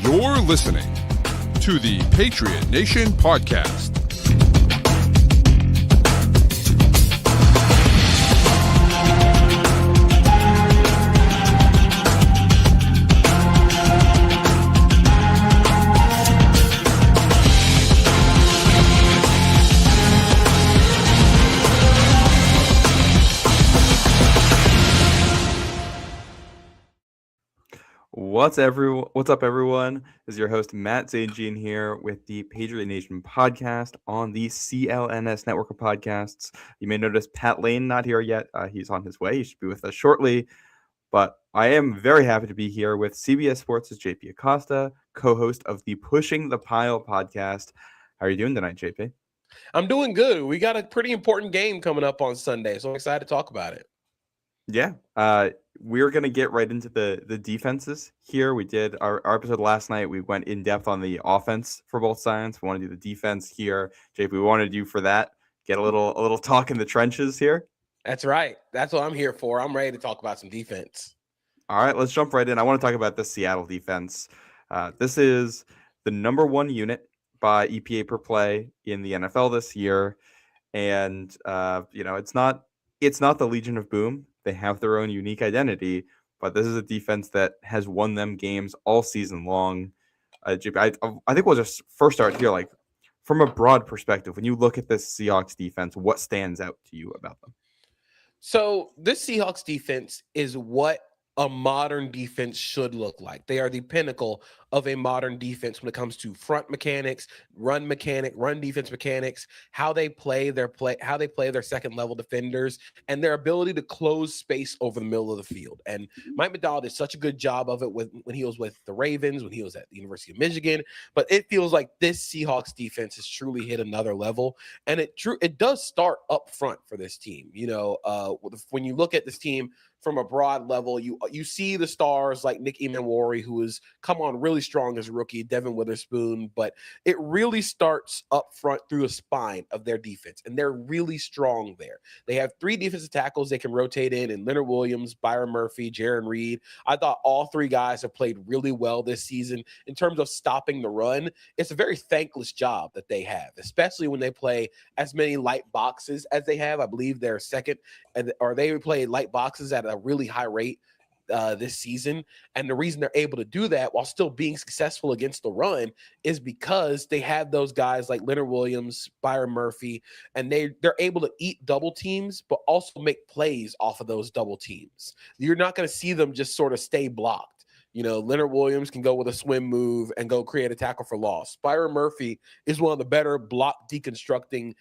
You're listening to the Patriot Nation Podcast. What's up, everyone? This is your host, Matt Zajian here with the Patriot Nation podcast on the CLNS network of podcasts. You may notice Pat Lane not here yet. He's on his way. He should be with us shortly. But I am very happy to be here with CBS Sports' JP Acosta, co-host of the Pushing the Pile podcast. How are you doing tonight, JP? I'm doing good. We got a pretty important game coming up on Sunday, so I'm excited to talk about it. Yeah, we're going to get right into the defenses here. We did our episode last night. We went in depth on the offense for both sides. We want to do the defense here. JP, we wanted you for that. Get a little talk in the trenches here. That's right. That's what I'm here for. I'm ready to talk about some defense. All right, let's jump right in. I want to talk about the Seattle defense. This is the number one unit by EPA per play in the NFL this year. And, it's not the Legion of Boom. They have their own unique identity, but this is a defense that has won them games all season long. JP, I think we'll just first start here, like from a broad perspective. When you look at this Seahawks defense, what stands out to you about them? So this Seahawks defense is what a modern defense should look like. They are the pinnacle of a modern defense when it comes to front mechanics, run defense mechanics, how they play their second level defenders, and their ability to close space over the middle of the field. And Mike Macdonald did such a good job of it when he was with the Ravens, when he was at the University of Michigan. But it feels like this Seahawks defense has truly hit another level, and it does start up front for this team. When you look at this team from a broad level, you see the stars like Nick Emmanwori, who has come on really strong as a rookie, Devin Witherspoon, but it really starts up front through the spine of their defense, and they're really strong there. They have three defensive tackles they can rotate in Leonard Williams, Byron Murphy, Jaron Reed. I thought all three guys have played really well this season in terms of stopping the run. It's a very thankless job that they have, especially when they play as many light boxes as they have. I believe they're second, or they play light boxes at a really high rate this season. And the reason they're able to do that while still being successful against the run is because they have those guys like Leonard Williams, Byron Murphy, and they're able to eat double teams, but also make plays off of those double teams. You're not going to see them just sort of stay blocked. Leonard Williams can go with a swim move and go create a tackle for loss. Byron Murphy is one of the better block deconstructing,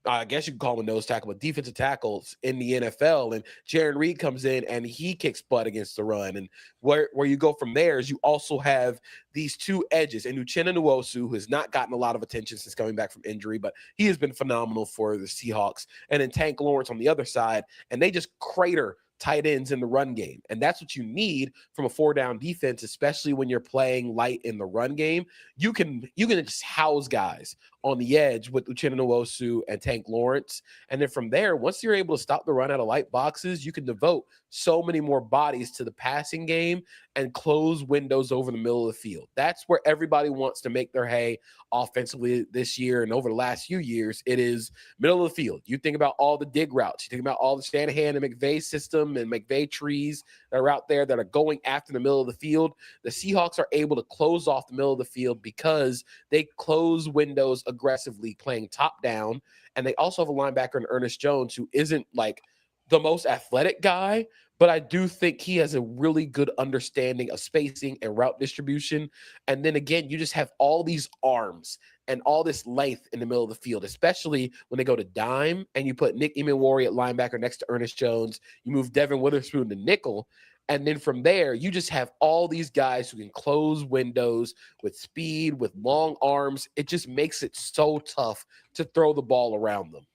I guess you could call him a nose tackle, but defensive tackles in the NFL. And Jaron Reed comes in and he kicks butt against the run. And where you go from there is you also have these two edges. And Uchenna Nwosu, who has not gotten a lot of attention since coming back from injury, but he has been phenomenal for the Seahawks. And then Tank Lawrence on the other side. And they just crater tight ends in the run game. And that's what you need from a 4-down defense, especially when you're playing light in the run game. You can just house guys on the edge with Uchenna Nwosu and Tank Lawrence. And then from there, once you're able to stop the run out of light boxes, you can devote so many more bodies to the passing game and close windows over the middle of the field. That's where everybody wants to make their hay offensively this year and over the last few years. It is middle of the field. You think about all the dig routes. You think about all the Shanahan and McVay system and McVay trees that are out there that are going after the middle of the field. The Seahawks are able to close off the middle of the field because they close windows aggressively, playing top down. And they also have a linebacker in Ernest Jones, who isn't like the most athletic guy, but I do think he has a really good understanding of spacing and route distribution. And then again, you just have all these arms and all this length in the middle of the field, especially when they go to dime and you put Nick Emmanwori at linebacker next to Ernest Jones. You move Devin Witherspoon to nickel. And then from there, you just have all these guys who can close windows with speed, with long arms. It just makes it so tough to throw the ball around them.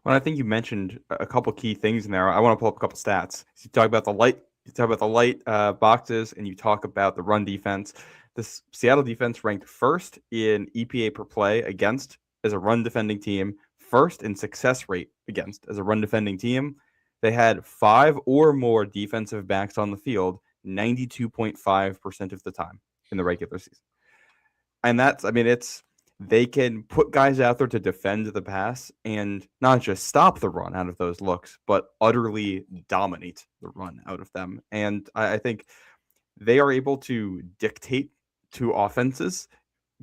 Well, I think you mentioned a couple key things in there. I want to pull up a couple stats. You talk about the light boxes, and you talk about the run defense. The Seattle defense ranked first in EPA per play against as a run defending team, first in success rate against as a run defending team. They had 5 or more defensive backs on the field 92.5% of the time in the regular season. And they can put guys out there to defend the pass and not just stop the run out of those looks, but utterly dominate the run out of them. And I think they are able to dictate to offenses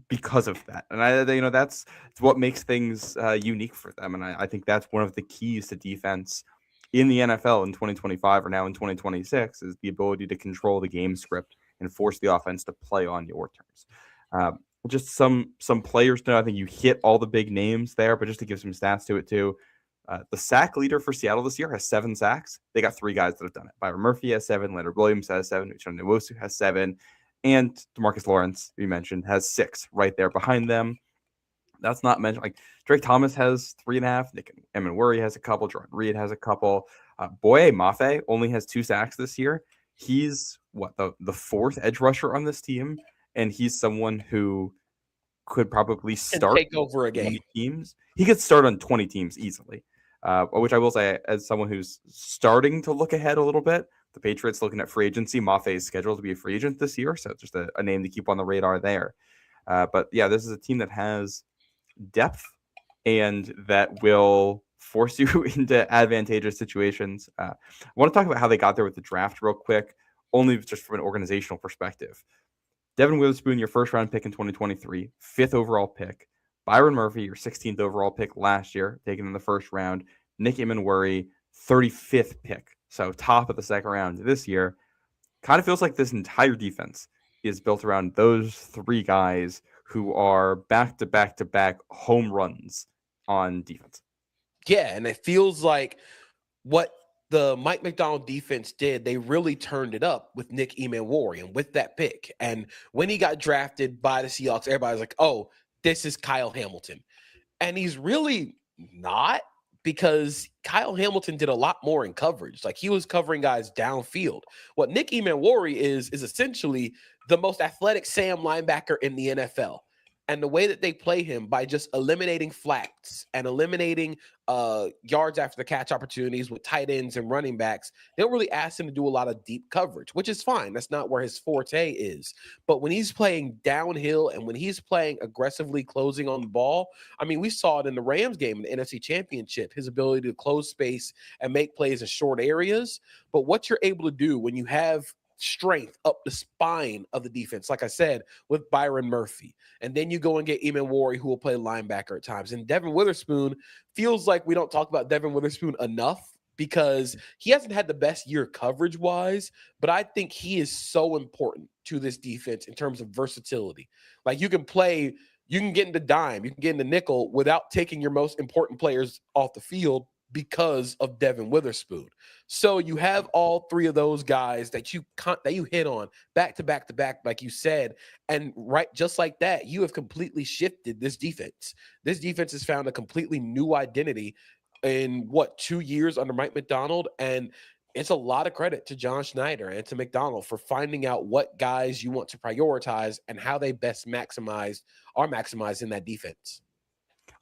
because of that. And that's what makes things unique for them. And I think that's one of the keys to defense in the NFL in 2025 or now in 2026 is the ability to control the game script and force the offense to play on your terms. Just some players know. I think you hit all the big names there, but just to give some stats to it too. The sack leader for Seattle this year has 7 sacks. They got 3 guys that have done it. Byron Murphy has 7, Leonard Williams has 7, Uchenna Nwosu has 7, and DeMarcus Lawrence, we mentioned, has 6 right there behind them. That's not mentioned. Like Drake Thomas has 3.5. Nick Emenwuri has a couple. Jordan Reed has a couple. Boye Mafe only has 2 sacks this year. He's the 4th edge rusher on this team, and he's someone who could probably start take over a game. Teams. He could start on 20 teams easily, which I will say, as someone who's starting to look ahead a little bit, the Patriots looking at free agency. Mafe is scheduled to be a free agent this year, so just a name to keep on the radar there. But yeah, this is a team that has depth and that will force you into advantageous situations. I want to talk about how they got there with the draft real quick, only just from an organizational perspective. Devin Witherspoon, your first round pick in 2023, 5th overall pick. Byron Murphy, your 16th overall pick last year, taken in the first round. Nick Emenwuri, 35th pick. So top of the second round this year. Kind of feels like this entire defense is built around those 3 guys who are back-to-back-to-back home runs on defense. Yeah, and it feels like what the Mike Macdonald defense did, they really turned it up with Nick Emenwuri and with that pick. And when he got drafted by the Seahawks, everybody's like, oh, this is Kyle Hamilton. And he's really not, because Kyle Hamilton did a lot more in coverage. Like, he was covering guys downfield. What Nick Emenwuri is essentially the most athletic Sam linebacker in the NFL. And the way that they play him by just eliminating flats and eliminating yards after the catch opportunities with tight ends and running backs, they don't really ask him to do a lot of deep coverage, which is fine. That's not where his forte is. But when he's playing downhill and when he's playing aggressively closing on the ball, I mean, we saw it in the Rams game in the NFC Championship, his ability to close space and make plays in short areas. But what you're able to do when you have strength up the spine of the defense, like I said, with Byron Murphy. And then you go and get Emenwuri, who will play linebacker at times. And Devin Witherspoon, feels like we don't talk about Devin Witherspoon enough because he hasn't had the best year coverage-wise, but I think he is so important to this defense in terms of versatility. Like, you can get into dime, you can get into nickel without taking your most important players off the field because of Devin Witherspoon. So you have all 3 of those guys that you hit on back to back to back, like you said, and right, just like that, you have completely shifted this defense. This defense has found a completely new identity in 2 years under Mike Macdonald, and it's a lot of credit to John Schneider and to Macdonald for finding out what guys you want to prioritize and how they best maximized in that defense.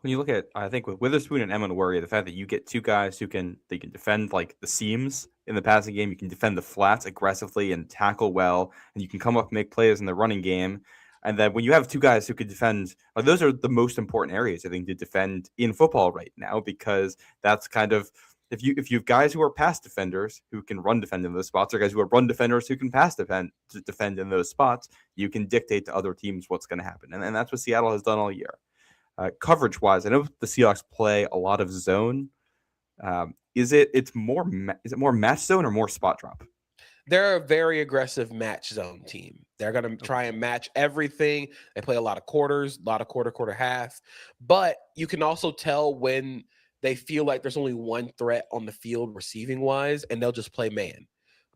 When you look at, I think with Witherspoon and Emenwuri, the fact that you get 2 guys who can defend like the seams in the passing game, you can defend the flats aggressively and tackle well, and you can come up and make plays in the running game. And then when you have 2 guys who can defend, those are the most important areas, I think, to defend in football right now, because that's kind of, if you have guys who are pass defenders who can run defend in those spots, or guys who are run defenders who can pass defend in those spots, you can dictate to other teams what's going to happen. And that's what Seattle has done all year. Coverage-wise, I know the Seahawks play a lot of zone. Is it more match zone or more spot drop? They're a very aggressive match zone team. They're going to try and match everything. They play a lot of quarters, a lot of quarter, half. But you can also tell when they feel like there's only one threat on the field receiving-wise, and they'll just play man.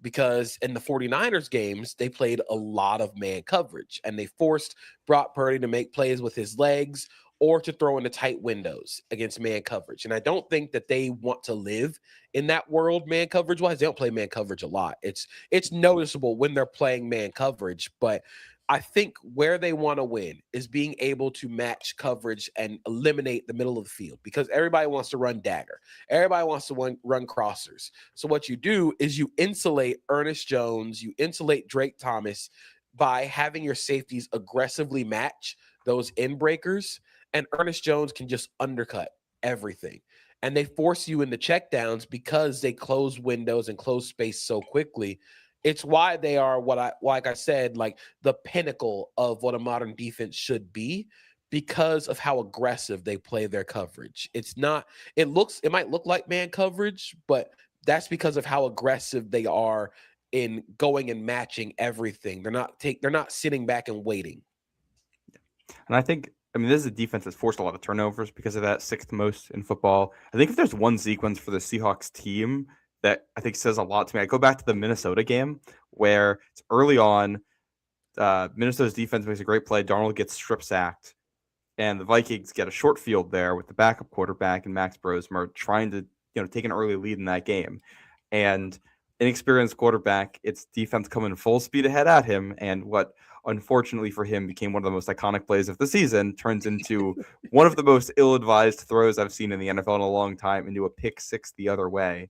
Because in the 49ers games, they played a lot of man coverage, and they forced Brock Purdy to make plays with his legs or to throw into tight windows against man coverage. And I don't think that they want to live in that world man coverage-wise. They don't play man coverage a lot. It's noticeable when they're playing man coverage, but I think where they want to win is being able to match coverage and eliminate the middle of the field, because everybody wants to run dagger. Everybody wants to run crossers. So what you do is you insulate Ernest Jones, you insulate Drake Thomas, by having your safeties aggressively match those in breakers, and Ernest Jones can just undercut everything. And they force you into checkdowns because they close windows and close space so quickly. It's why they are like I said, like the pinnacle of what a modern defense should be because of how aggressive they play their coverage. It might look like man coverage, but that's because of how aggressive they are in going and matching everything. They're not sitting back and waiting. And I mean, this is a defense that's forced a lot of turnovers because of that, sixth most in football. I think if there's one sequence for the Seahawks team that I think says a lot to me, I go back to the Minnesota game where it's early on. Minnesota's defense makes a great play. Darnold gets strip sacked, and the Vikings get a short field there with the backup quarterback and Max Brosmer trying to take an early lead in that game. And inexperienced quarterback, its defense coming full speed ahead at him, and what unfortunately for him became one of the most iconic plays of the season turns into one of the most ill-advised throws I've seen in the NFL in a long time, into a pick six the other way.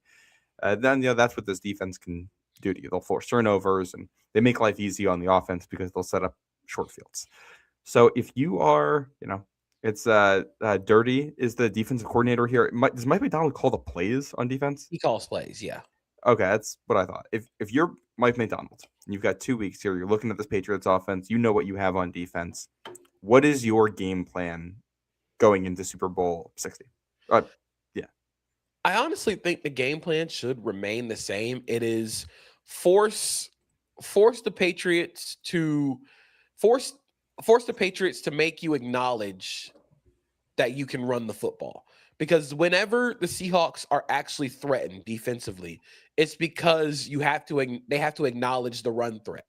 Then that's what this defense can do to you. They'll force turnovers and they make life easy on the offense because they'll set up short fields. So if you are, it's Dirty is the defensive coordinator here. Does Mike McDonald call the plays on defense? He calls plays, yeah. Okay, that's what I thought. If you're Mike McDonald and you've got 2 weeks here, you're looking at this Patriots offense, you know what you have on defense. What is your game plan going into Super Bowl 60? Yeah. I honestly think the game plan should remain the same. It is force the Patriots to make you acknowledge that you can run the football. Because whenever the Seahawks are actually threatened defensively, it's because they have to acknowledge the run threat.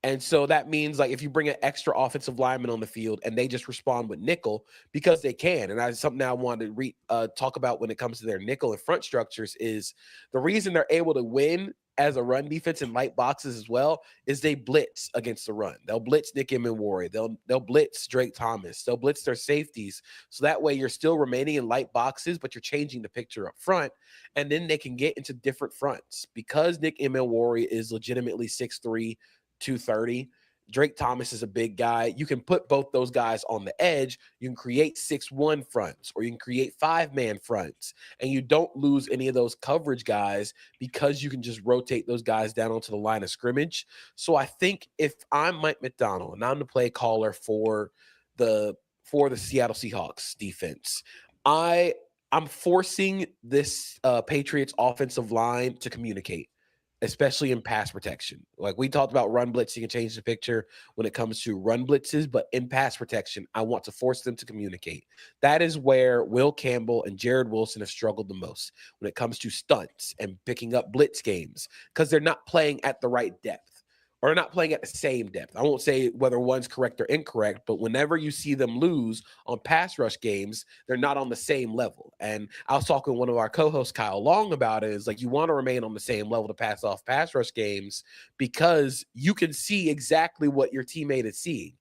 And so that means, like, if you bring an extra offensive lineman on the field and they just respond with nickel because they can, and that's something I wanted to talk about when it comes to their nickel and front structures, is the reason they're able to win as a run defense in light boxes as well is they blitz against the run. They'll blitz Nick Emmanwori. They'll blitz Drake Thomas. They'll blitz their safeties. So that way you're still remaining in light boxes, but you're changing the picture up front. And then they can get into different fronts. Because Nick Emmanwori is legitimately 6'3", 230. Drake Thomas is a big guy. You can put both those guys on the edge. You can create 6-1 fronts, or you can create 5-man fronts, and you don't lose any of those coverage guys because you can just rotate those guys down onto the line of scrimmage. So I think if I'm Mike McDonald and I'm the play caller for the Seattle Seahawks defense, I'm forcing this Patriots offensive line to communicate, especially in pass protection. Like we talked about run blitzing can change the picture when it comes to run blitzes, but in pass protection, I want to force them to communicate. That is where Will Campbell and Jared Wilson have struggled the most when it comes to stunts and picking up blitz games, because they're not playing at the right depth, or not playing at the same depth. I won't say whether one's correct or incorrect, but whenever you see them lose on pass rush games, they're not on the same level. And I was talking to one of our co-hosts, Kyle Long, about it. Is like, you want to remain on the same level to pass off pass rush games because you can see exactly what your teammate is seeing.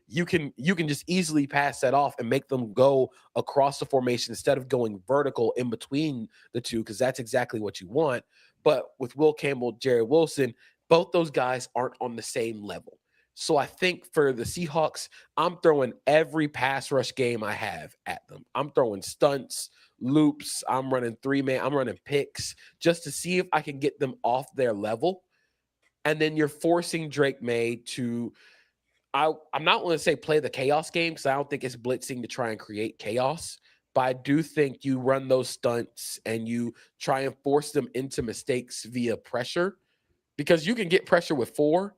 You can just easily pass that off and make them go across the formation instead of going vertical in between the two, because that's exactly what you want. But with Will Campbell, Jared Wilson, both those guys aren't on the same level. So I think for the Seahawks, I'm throwing every pass rush game I have at them. I'm throwing stunts, loops. I'm running 3-man. I'm running picks just to see if I can get them off their level. And then you're forcing Drake May to, I'm not going to say play the chaos game, because I don't think it's blitzing to try and create chaos. But I do think you run those stunts and you try and force them into mistakes via pressure, because you can get pressure with 4.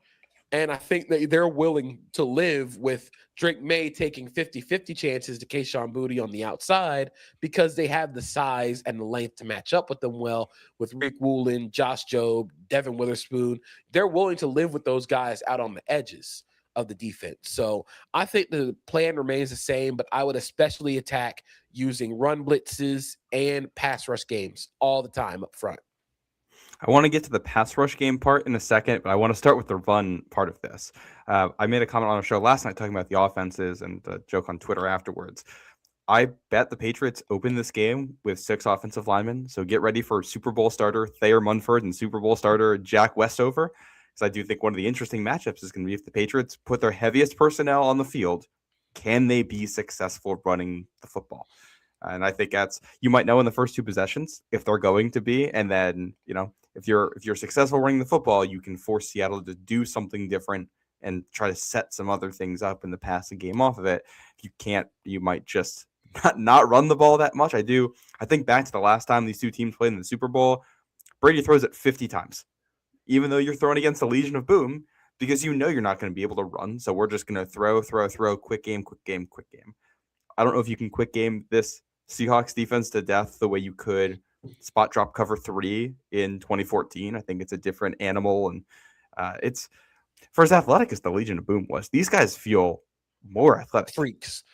And I think that they're willing to live with Drake May taking 50-50 chances to Kayshon Boutte on the outside, because they have the size and the length to match up with them well, with Rick Woolen, Josh Jobe, Devin Witherspoon. They're willing to live with those guys out on the edges of the defense. So I think the plan remains the same, but I would especially attack using run blitzes and pass rush games all the time up front. I want to get to the pass rush game part in a second, but I want to start with the run part of this. I made a comment on a show last night talking about the offenses, and a joke on Twitter afterwards. I bet the Patriots open this game with 6 offensive linemen, so get ready for Super Bowl starter Thayer Munford and Super Bowl starter Jack Westover, because I do think one of the interesting matchups is going to be if the Patriots put their heaviest personnel on the field, can they be successful running the football? And I think that's, you might know in the first two possessions if they're going to be, and then, you know, if you're successful running the football, you can force Seattle to do something different and try to set some other things up in the passing game off of it. If you can't, you might just not run the ball that much. I think back to the last time these two teams played in the Super Bowl, Brady throws it 50 times, even though you're throwing against the Legion of Boom, because you know you're not going to be able to run. So we're just going to throw, quick game. I don't know if you can quick game this Seahawks defense to death the way you could spot drop cover 3 in 2014. I think it's a different animal, and it's for as athletic as the Legion of Boom was. These guys feel more athletic. Freaks.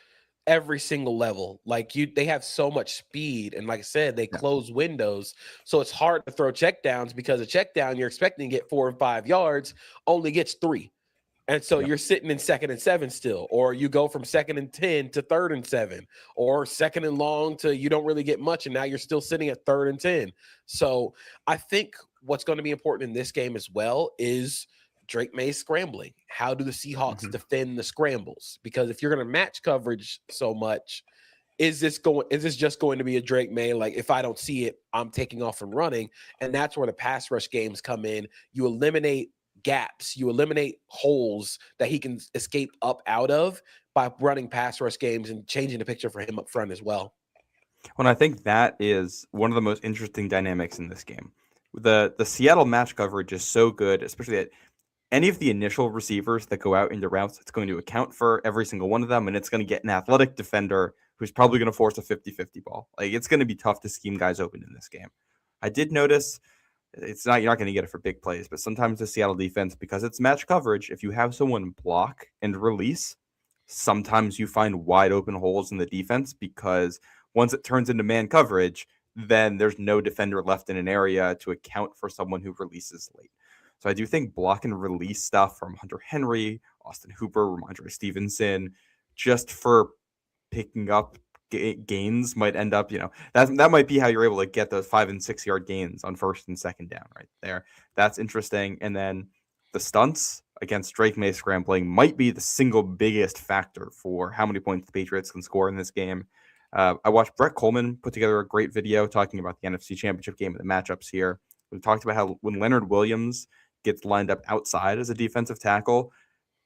Every single level. Like they have so much speed, and like I said, they close windows, so it's hard to throw checkdowns because a checkdown you're expecting to get 4 and 5 yards only gets 3, and so you're sitting in 2nd and 7 still, or you go from 2nd and 10 to 3rd and 7, or 2nd and long to you don't really get much, and now you're still sitting at 3rd and 10. So I think what's going to be important in this game as well is Drake May scrambling. How do the Seahawks defend the scrambles? Because if you're going to match coverage so much, is this just going to be a Drake May, like, if I don't see it, I'm taking off and running? And that's where the pass rush games come in. You eliminate gaps, you eliminate holes that he can escape up out of by running pass rush games and changing the picture for him up front as well. Well, I think that is one of the most interesting dynamics in this game. The Seattle match coverage is so good, especially at any of the initial receivers that go out into routes. It's going to account for every single one of them, and it's going to get an athletic defender who's probably going to force a 50-50 ball. Like, it's going to be tough to scheme guys open in this game. I did notice you're not going to get it for big plays, but sometimes the Seattle defense, because it's match coverage, if you have someone block and release, sometimes you find wide open holes in the defense, because once it turns into man coverage, then there's no defender left in an area to account for someone who releases late. So I do think block and release stuff from Hunter Henry, Austin Hooper, Ramondre Stevenson, just for picking up gains might end up, that might be how you're able to get those 5 and 6 yard gains on 1st and 2nd down right there. That's interesting. And then the stunts against Drake May scrambling might be the single biggest factor for how many points the Patriots can score in this game. I watched Brett Coleman put together a great video talking about the NFC Championship game and the matchups here. We talked about how when Leonard Williams gets lined up outside as a defensive tackle,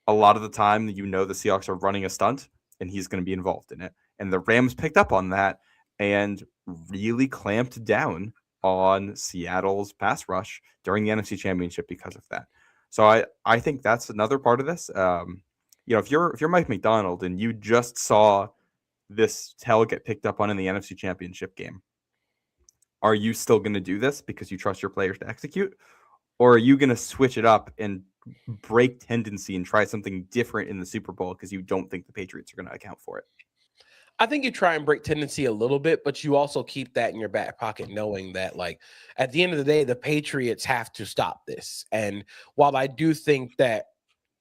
a lot of the time, the Seahawks are running a stunt and he's going to be involved in it. And the Rams picked up on that and really clamped down on Seattle's pass rush during the NFC Championship because of that. So I think that's another part of this. If you're Mike McDonald and you just saw this tell get picked up on in the NFC Championship game, are you still going to do this because you trust your players to execute? Or are you going to switch it up and break tendency and try something different in the Super Bowl because you don't think the Patriots are going to account for it? I think you try and break tendency a little bit, but you also keep that in your back pocket, knowing that, like, at the end of the day, the Patriots have to stop this. And while I do think that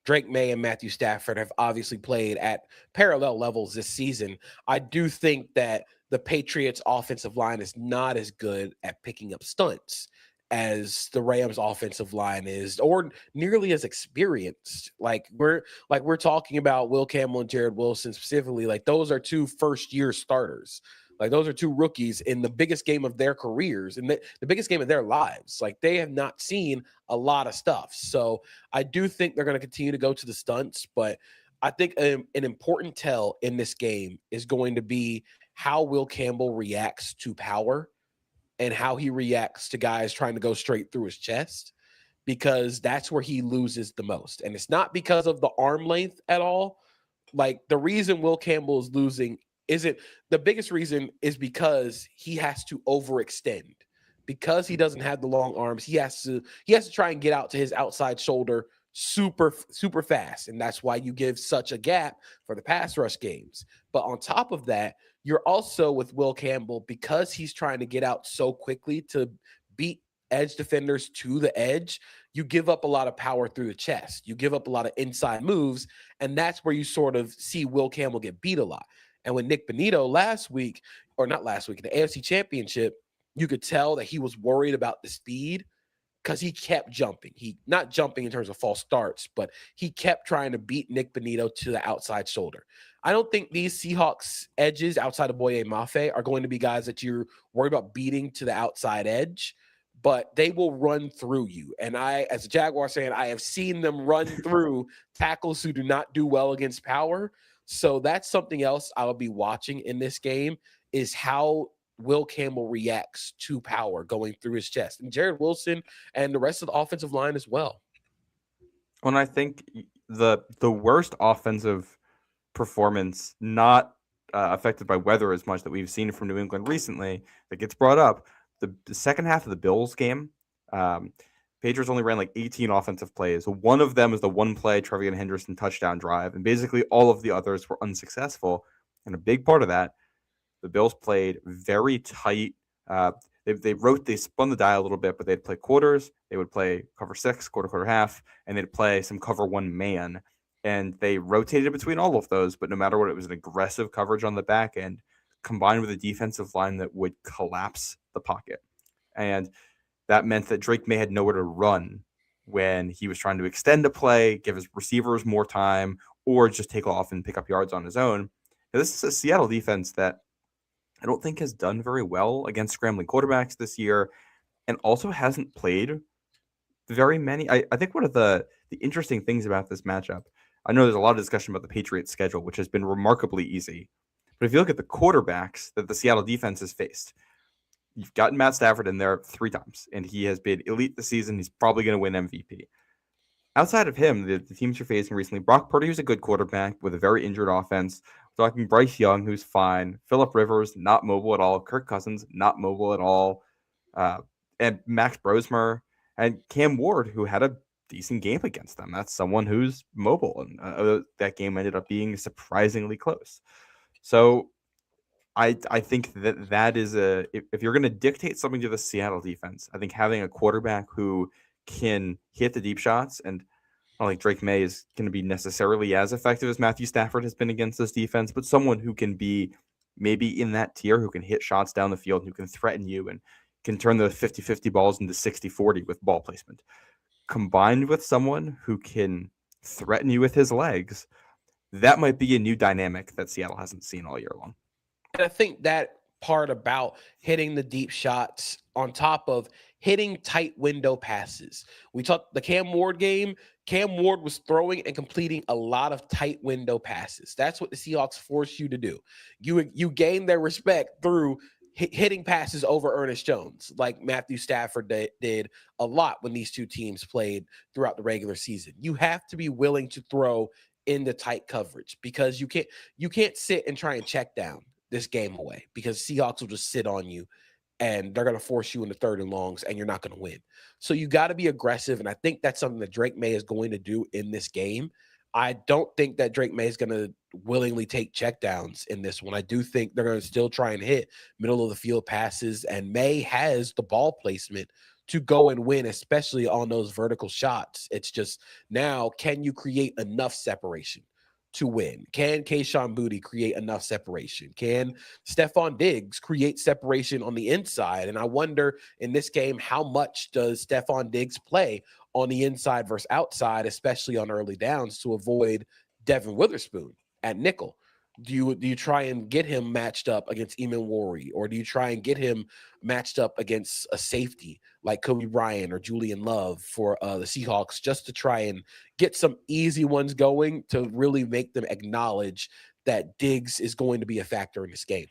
Drake May and Matthew Stafford have obviously played at parallel levels this season, I do think that the Patriots' offensive line is not as good at picking up stunts as the Rams offensive line is, or nearly as experienced. Like we're talking about Will Campbell and Jared Wilson specifically. Like, those are 2 first-year starters. Like, those are 2 rookies in the biggest game of their careers and the biggest game of their lives. Like, they have not seen a lot of stuff. So I do think they're going to continue to go to the stunts, but I think an important tell in this game is going to be how Will Campbell reacts to power and how he reacts to guys trying to go straight through his chest, because that's where he loses the most. And it's not because of the arm length at all. Like, the reason Will Campbell is losing isn't the biggest reason is because he has to overextend, because he doesn't have the long arms. He has to try and get out to his outside shoulder super fast. And that's why you give such a gap for the pass rush games. But on top of that, you're also with Will Campbell, because he's trying to get out so quickly to beat edge defenders to the edge, you give up a lot of power through the chest. You give up a lot of inside moves, and that's where you sort of see Will Campbell get beat a lot. And with Nick Bonito in the AFC Championship, you could tell that he was worried about the speed because he kept jumping. He not jumping in terms of false starts, but he kept trying to beat Nick Bonito to the outside shoulder. I don't think these Seahawks edges outside of Boye Mafe are going to be guys that you're worried about beating to the outside edge, but they will run through you. And I, as a Jaguar fan, I have seen them run through tackles who do not do well against power. So that's something else I will be watching in this game is how Will Campbell reacts to power going through his chest, and Jared Wilson and the rest of the offensive line as well. When I think the worst offensive performance, not affected by weather as much, that we've seen from New England recently, that gets brought up, the second half of the Bills game, Patriots only ran like 18 offensive plays. One of them is the one play Trevion Henderson touchdown drive, and basically all of the others were unsuccessful. And a big part of that, the Bills played very tight. They spun the dial a little bit, but they'd play quarters. They would play cover 6, quarter, half, and they'd play some cover 1 man. And they rotated between all of those, but no matter what, it was an aggressive coverage on the back end, combined with a defensive line that would collapse the pocket. And that meant that Drake May had nowhere to run when he was trying to extend a play, give his receivers more time, or just take off and pick up yards on his own. Now, this is a Seattle defense that I don't think has done very well against scrambling quarterbacks this year, and also hasn't played very many. I think one of the interesting things about this matchup, I know there's a lot of discussion about the Patriots schedule, which has been remarkably easy. But if you look at the quarterbacks that the Seattle defense has faced, you've gotten Matt Stafford in there 3 times, and he has been elite this season. He's probably going to win MVP. Outside of him, the teams you're facing recently, Brock Purdy, who's a good quarterback with a very injured offense. We're talking Bryce Young, who's fine. Phillip Rivers, not mobile at all. Kirk Cousins, not mobile at all. And Max Brosmer and Cam Ward, who had a decent game against them. That's someone who's mobile, and that game ended up being surprisingly close. So I think that is if you're going to dictate something to the Seattle defense, I think having a quarterback who can hit the deep shots, and I don't think Drake May is going to be necessarily as effective as Matthew Stafford has been against this defense, but someone who can be maybe in that tier, who can hit shots down the field, who can threaten you and can turn the 50-50 balls into 60-40 with ball placement, combined with someone who can threaten you with his legs, that might be a new dynamic that Seattle hasn't seen all year long. And I think that part about hitting the deep shots on top of hitting tight window passes. We talked the Cam Ward game. Cam Ward was throwing and completing a lot of tight window passes. That's what the Seahawks force you to do. You gain their respect through hitting passes over Ernest Jones, like Matthew Stafford did a lot when these two teams played throughout the regular season. You have to be willing to throw in the tight coverage, because you can't sit and try and check down this game away, because Seahawks will just sit on you and they're going to force you into 3rd and longs and you're not going to win. So you got to be aggressive. And I think that's something that Drake May is going to do in this game. I don't think that Drake May is going to willingly take checkdowns in this one. I do think they're going to still try and hit middle of the field passes, and May has the ball placement to go and win, especially on those vertical shots. It's just now, can you create enough separation to win? Can Kayshon Boutte create enough separation? Can Stephon Diggs create separation on the inside? And I wonder in this game, how much does Stephon Diggs play on the inside versus outside, especially on early downs, to avoid Devin Witherspoon at nickel? Do you try and get him matched up against Eamon Worry, or do you try and get him matched up against a safety like Kobe Bryant or Julian Love for the Seahawks, just to try and get some easy ones going to really make them acknowledge that Diggs is going to be a factor in this game?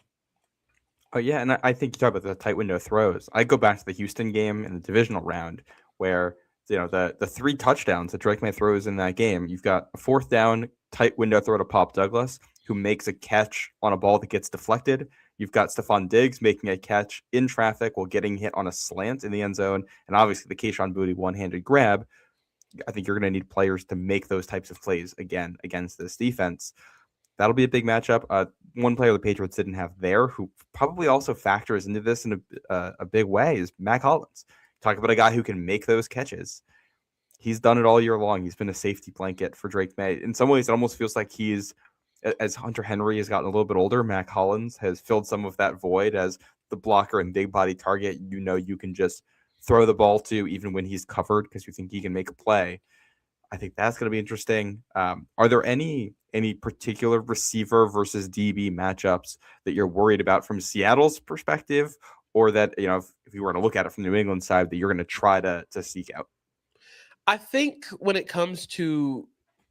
Oh, yeah, and I think you talk about the tight window throws. I go back to the Houston game in the divisional round where, the 3 touchdowns that Drake May throws in that game. You've got a 4th down tight window throw to Pop Douglas, who makes a catch on a ball that gets deflected. You've got Stephon Diggs making a catch in traffic while getting hit on a slant in the end zone. And obviously the Kayshon Boutte one-handed grab. I think you're going to need players to make those types of plays again against this defense. That'll be a big matchup. One player the Patriots didn't have there, who probably also factors into this in a big way, is Mac Hollins. Talk about a guy who can make those catches. He's done it all year long. He's been a safety blanket for Drake May. In some ways, it almost feels like as Hunter Henry has gotten a little bit older, Mac Hollins has filled some of that void as the blocker and big body target. You can just throw the ball to, even when he's covered, because you think he can make a play. I think that's going to be interesting. Are there any particular receiver versus DB matchups that you're worried about from Seattle's perspective, or that, if you were to look at it from the New England side, that you're going to try to seek out? I think when it comes to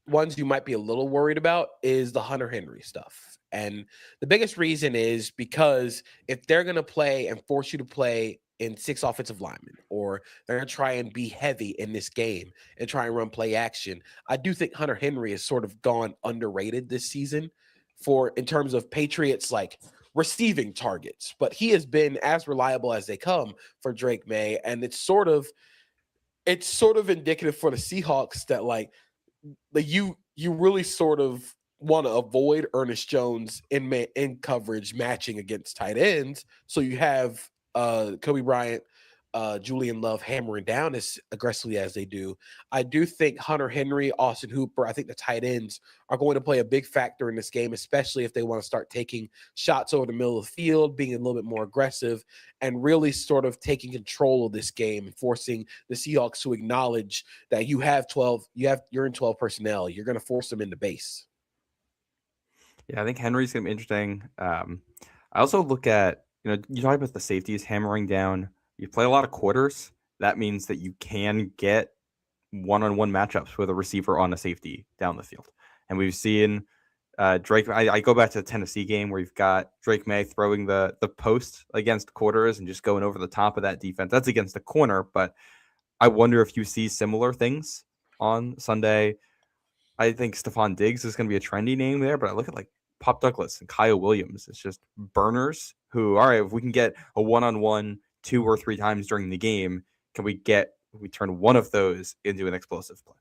ones you might be a little worried about is the Hunter Henry stuff. And the biggest reason is because if they're going to play and force you to play in 6 offensive linemen, or they're going to try and be heavy in this game and try and run play action, I do think Hunter Henry has sort of gone underrated this season in terms of Patriots like receiving targets, but he has been as reliable as they come for Drake May. And it's sort of indicative for the Seahawks that you really sort of want to avoid Ernest Jones in coverage matching against tight ends. So you have Kobe Bryant, Julian Love hammering down as aggressively as they do. I do think Hunter Henry, Austin Hooper, I think the tight ends are going to play a big factor in this game, especially if they want to start taking shots over the middle of the field, being a little bit more aggressive, and really sort of taking control of this game and forcing the Seahawks to acknowledge that you're in 12 personnel. You're going to force them into base. Yeah, I think Henry's going to be interesting. I also look at, you talk about the safeties hammering down. You play a lot of quarters. That means that you can get one-on-one matchups with a receiver on a safety down the field. And we've seen Drake. I go back to the Tennessee game where you've got Drake May throwing the post against quarters and just going over the top of that defense. That's against the corner, but I wonder if you see similar things on Sunday. I think Stephon Diggs is going to be a trendy name there, but I look at Pop Douglas and Kyle Williams. It's just burners who, all right, if we can get a one-on-one 2 or 3 times during the game, can we turn one of those into an explosive play?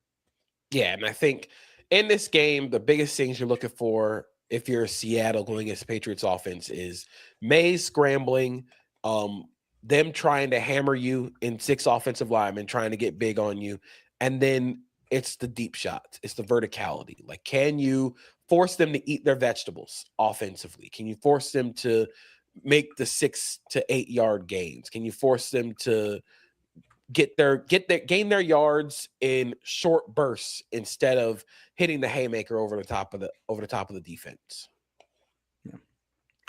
Yeah, and I think in this game, the biggest things you're looking for if you're Seattle going against Patriots offense is Mays scrambling, them trying to hammer you in 6 offensive linemen, trying to get big on you, and then it's the deep shots. It's the verticality. Can you force them to eat their vegetables offensively? Can you force them to make the 6 to 8 yard gains? Can you force them to gain their yards in short bursts instead of hitting the haymaker over the top of the defense? Yeah.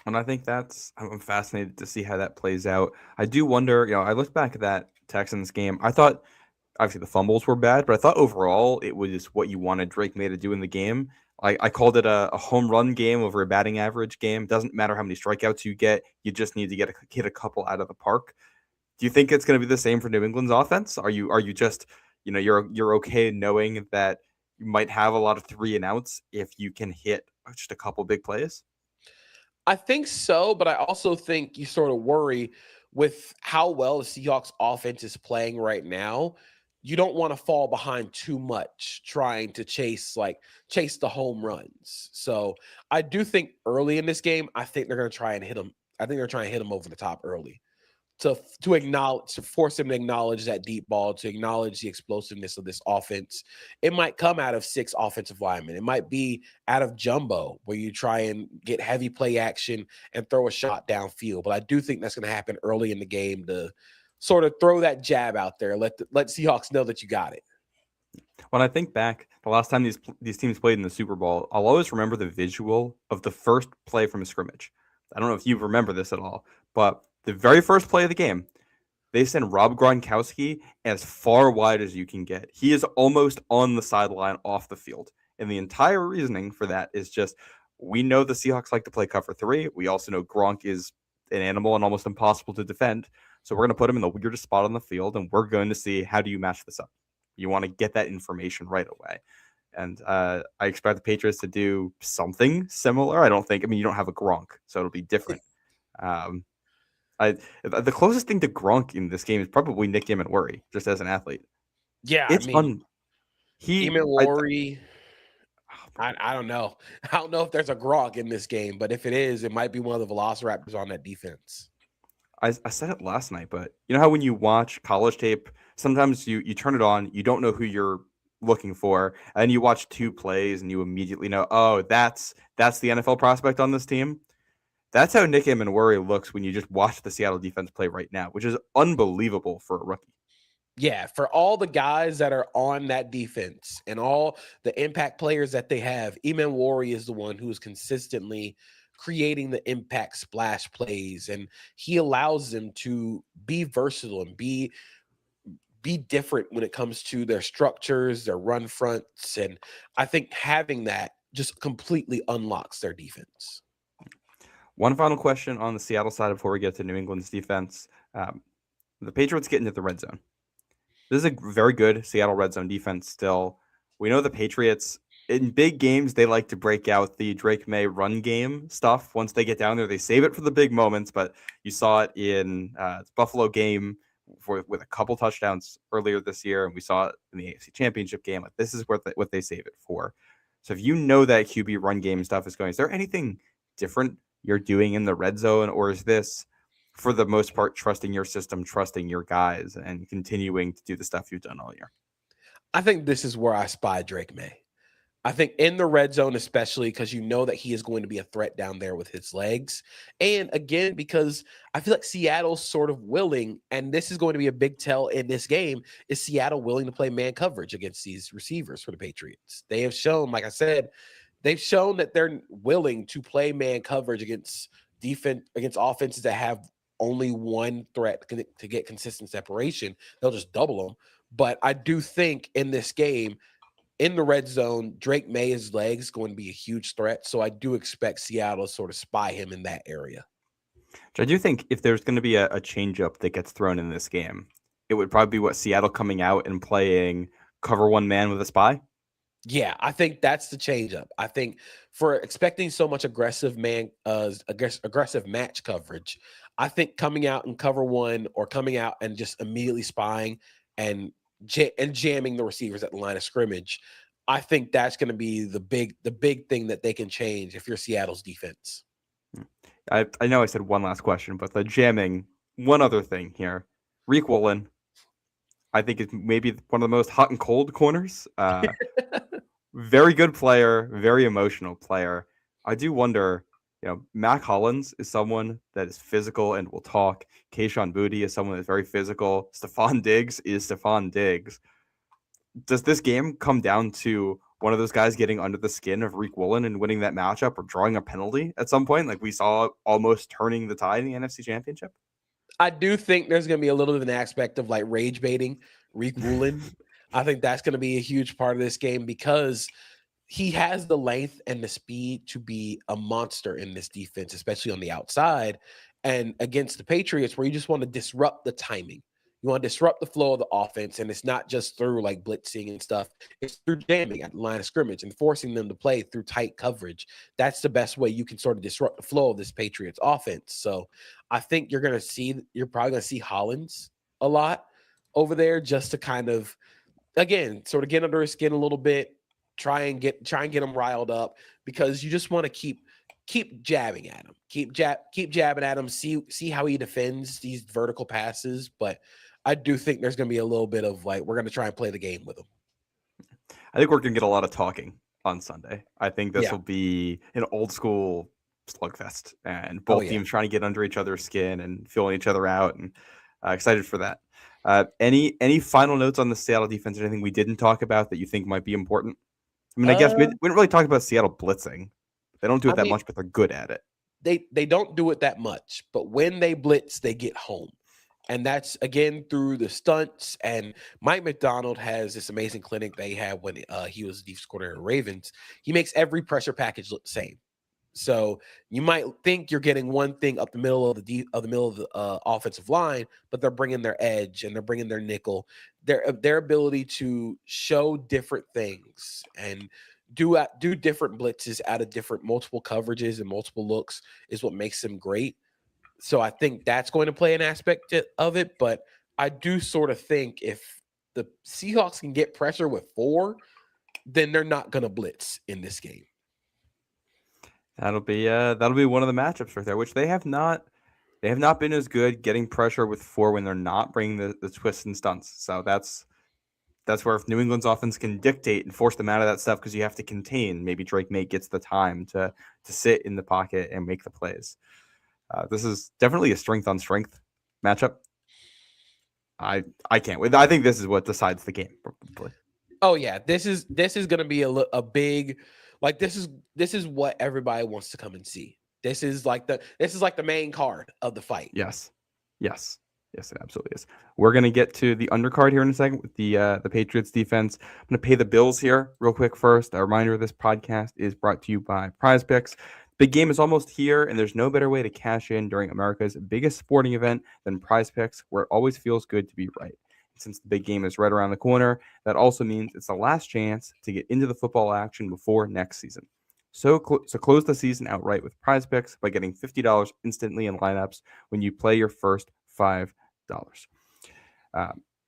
And I think I'm fascinated to see how that plays out. I do wonder, I looked back at that Texans game. I thought obviously the fumbles were bad, but I thought overall it was what you wanted Drake May to do in the game. I called it a home run game over a batting average game. Doesn't matter how many strikeouts you get. You just need to hit a couple out of the park. Do you think it's going to be the same for New England's offense? Are you just, you're okay knowing that you might have a lot of 3 and outs if you can hit just a couple big plays? I think so, but I also think you sort of worry with how well the Seahawks offense is playing right now. You don't want to fall behind too much trying to chase the home runs. So I do think early in this game, I think they're going to try and hit them. I think they're trying to hit them over the top early to force them to acknowledge that deep ball, to acknowledge the explosiveness of this offense. It might come out of 6 offensive linemen. It might be out of jumbo where you try and get heavy play action and throw a shot downfield. But I do think that's going to happen early in the game to sort of throw that jab out there. Let Seahawks know that you got it. When I think back, the last time these teams played in the Super Bowl, I'll always remember the visual of the first play from a scrimmage. I don't know if you remember this at all, but the very first play of the game, they send Rob Gronkowski as far wide as you can get. He is almost on the sideline off the field. And the entire reasoning for that is just, we know the Seahawks like to play cover 3. We also know Gronk is an animal and almost impossible to defend. So we're going to put him in the weirdest spot on the field, and we're going to see, how do you match this up? You want to get that information right away. And I expect the Patriots to do something similar. You don't have a Gronk, so it'll be different. The closest thing to Gronk in this game is probably Nick Emmanwori, just as an athlete. Yeah, it's fun. Emmanwori. I don't know. I don't know if there's a Gronk in this game, but if it is, it might be one of the Velociraptors on that defense. I said it last night, but you know how when you watch college tape, sometimes you turn it on, you don't know who you're looking for, and you watch 2 plays and you immediately know, oh, that's the NFL prospect on this team. That's how Nick Emmanwori looks when you just watch the Seattle defense play right now, which is unbelievable for a rookie. Yeah, for all the guys that are on that defense and all the impact players that they have, Emmanwori is the one who is consistently creating the impact splash plays, and he allows them to be versatile and be different when it comes to their structures, their run fronts, and I think having that just completely unlocks their defense. One final question on the Seattle side before we get to New England's defense. The Patriots get into the red zone. This is a very good Seattle red zone defense still. We know the Patriots, in big games, they like to break out the Drake May run game stuff. Once they get down there, they save it for the big moments, but you saw it in the Buffalo game with a couple touchdowns earlier this year, and we saw it in the AFC Championship game. Like, this is what they save it for. So if you know that QB run game stuff is going, is there anything different you're doing in the red zone, or is this, for the most part, trusting your system, trusting your guys, and continuing to do the stuff you've done all year? I think this is where I spy Drake May. I think in the red zone, especially because you know that he is going to be a threat down there with his legs. And again, because I feel like Seattle's sort of willing, and this is going to be a big tell in this game, is Seattle willing to play man coverage against these receivers for the Patriots? They have shown, like I said, they've shown that they're willing to play man coverage against offenses that have only one threat to get consistent separation. They'll just double them. But I do think in this game, in the red zone, Drake May's legs going to be a huge threat. So I do expect Seattle to sort of spy him in that area. I do think if there's going to be a changeup that gets thrown in this game, it would probably be Seattle coming out and playing cover one man with a spy. Yeah, I think that's the changeup. I think for expecting so much aggressive match coverage, I think coming out and cover one or coming out and just immediately spying and jamming the receivers at the line of scrimmage, I think that's going to be the big thing that they can change if you're Seattle's defense. I know I said one last question, but the jamming, one other thing here. Riq Woolen, I think is maybe one of the most hot and cold corners. Very good player, very emotional player. I do wonder, Mac Hollins is someone that is physical and will talk. Kayshon Boutte is someone that's very physical. Stephon Diggs is Stephon Diggs. Does this game come down to one of those guys getting under the skin of Riq Woolen and winning that matchup or drawing a penalty at some point, like we saw almost turning the tide in the NFC Championship? I do think there's going to be a little bit of an aspect of like rage baiting Riq Woolen. I think that's going to be a huge part of this game because he has the length and the speed to be a monster in this defense, especially on the outside and against the Patriots, where you just want to disrupt the timing. You want to disrupt the flow of the offense, and it's not just through like blitzing and stuff. It's through jamming at the line of scrimmage and forcing them to play through tight coverage. That's the best way you can sort of disrupt the flow of this Patriots offense. So I think you're probably going to see Hollins a lot over there just to kind of, again, sort of get under his skin a little bit, try and get him riled up, because you just want to keep jabbing at him, keep jabbing at him, see how he defends these vertical passes. But I do think there's going to be a little bit of like, we're going to try and play the game with him. I think we're going to get a lot of talking on Sunday. I think this will be an old school slugfest, and both teams trying to get under each other's skin and feeling each other out, and excited for that. Any final notes on the Seattle defense? Anything we didn't talk about that you think might be important? I mean, I guess we didn't really talk about Seattle blitzing. They don't do it much, but they're good at it. They don't do it that much, but when they blitz, they get home. And that's, again, through the stunts. And Mike McDonald has this amazing clinic they had when he was the defensive coordinator of Ravens. He makes every pressure package look the same. So you might think you're getting one thing up the middle of the offensive line, but they're bringing their edge and they're bringing their nickel. Their ability to show different things and do different blitzes out of different multiple coverages and multiple looks is what makes them great. So I think that's going to play an aspect of it. But I do sort of think if the Seahawks can get pressure with 4, then they're not going to blitz in this game. That'll be one of the matchups right there, which they have not been as good getting pressure with 4 when they're not bringing the twists and stunts. So that's where if New England's offense can dictate and force them out of that stuff, because you have to contain. Maybe Drake May gets the time to sit in the pocket and make the plays. This is definitely a strength on strength matchup. I can't wait. I think this is what decides the game. Probably. Oh yeah, this is going to be a big, like this is what everybody wants to come and see. This is like the main card of the fight. Yes, it absolutely is. We're gonna get to the undercard here in a second with the Patriots defense. I'm gonna pay the bills here real quick first. A reminder: this podcast is brought to you by Prize Picks. Big game is almost here, and there's no better way to cash in during America's biggest sporting event than Prize Picks, where it always feels good to be right. Since the big game is right around the corner, that also means it's the last chance to get into the football action before next season. So close the season outright with Prize Picks by getting $50 instantly in lineups when you play your first $5.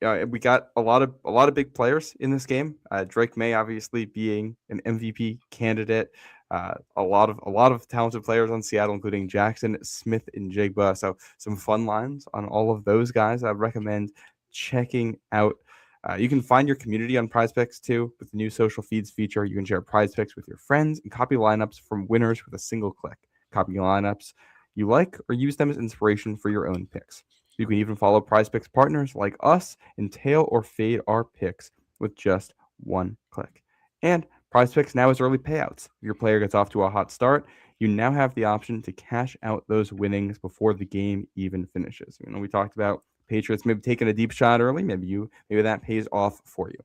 We got a lot of big players in this game. Drake May obviously being an MVP candidate. A lot of talented players on Seattle, including Jackson Smith and Jigba. So some fun lines on all of those guys. I'd recommend checking out. You can find your community on Prize Picks too with the new social feeds feature. You can share Prize Picks with your friends and copy lineups from winners with a single click. Copy lineups you like or use them as inspiration for your own picks. You can even follow Prize Picks partners like us and tail or fade our picks with just one click. And Prize Picks now has early payouts. If your player gets off to a hot start, you now have the option to cash out those winnings before the game even finishes. We talked about Patriots maybe taking a deep shot early. Maybe that pays off for you.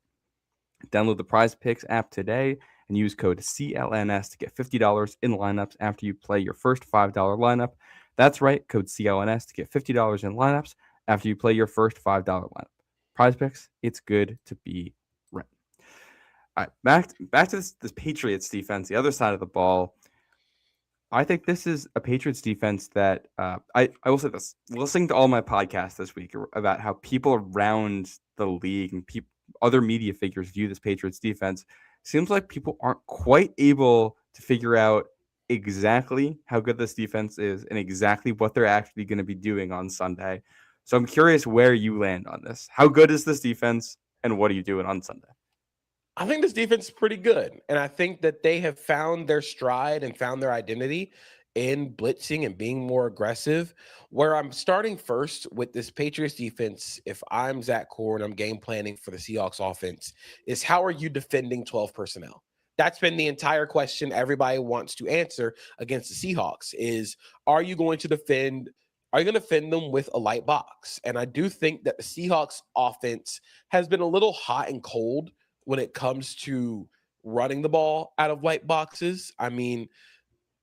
Download the Prize Picks app today and use code CLNS to get $50 in lineups after you play your first $5 lineup. That's right, code CLNS to get $50 in lineups after you play your first $5 lineup. Prize Picks, it's good to be right. All right, back to this Patriots defense, the other side of the ball. I think this is a Patriots defense that I will say this. Listening to all my podcasts this week about how people around the league and other media figures view this Patriots defense, seems like people aren't quite able to figure out exactly how good this defense is and exactly what they're actually going to be doing on Sunday. So I'm curious where you land on this. How good is this defense, and what are you doing on Sunday? I think this defense is pretty good. And I think that they have found their stride and found their identity in blitzing and being more aggressive. Where I'm starting first with this Patriots defense, if I'm Zach Core and I'm game planning for the Seahawks offense, is how are you defending 12 personnel? That's been the entire question everybody wants to answer against the Seahawks is, are you going to defend them with a light box? And I do think that the Seahawks offense has been a little hot and cold when it comes to running the ball out of light boxes. I mean,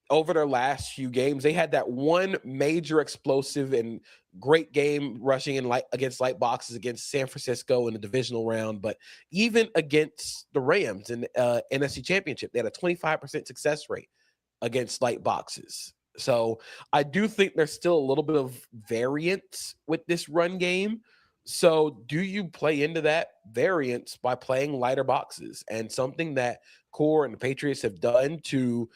over their last few games, they had that one major explosive and great game rushing in against light boxes against San Francisco in the divisional round. But even against the Rams in NFC Championship, they had a 25% success rate against light boxes. So I do think there's still a little bit of variance with this run game. So do you play into that variance by playing lighter boxes? And something that Core and the Patriots have done to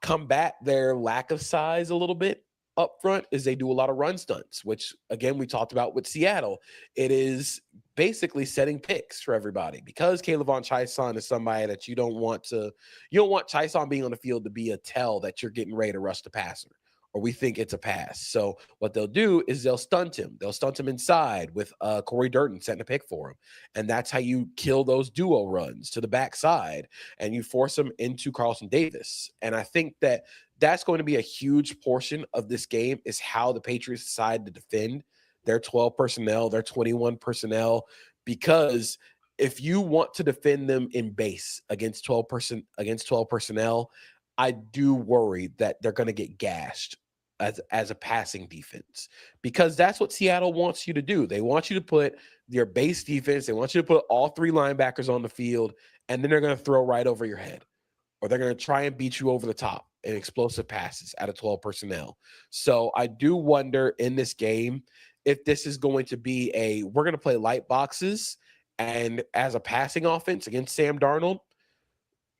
combat their lack of size a little bit up front is they do a lot of run stunts, which again we talked about with Seattle. It is basically setting picks for everybody because K'Lavon Chaisson is somebody that you don't want Chaisson being on the field to be a tell that you're getting ready to rush the passer or we think it's a pass. So what they'll do is they'll stunt him. They'll stunt him inside with Corey Durden setting a pick for him. And that's how you kill those duo runs to the backside and you force them into Carlton Davis. And I think that that's going to be a huge portion of this game is how the Patriots decide to defend their 12 personnel, their 21 personnel, because if you want to defend them in base against 12 personnel, I do worry that they're going to get gashed as a passing defense because that's what Seattle wants you to do. They want you to put your base defense. They want you to put all three linebackers on the field, and then they're going to throw right over your head, or they're going to try and beat you over the top in explosive passes out of 12 personnel. So I do wonder in this game if this is going to be we're going to play light boxes, and as a passing offense against Sam Darnold,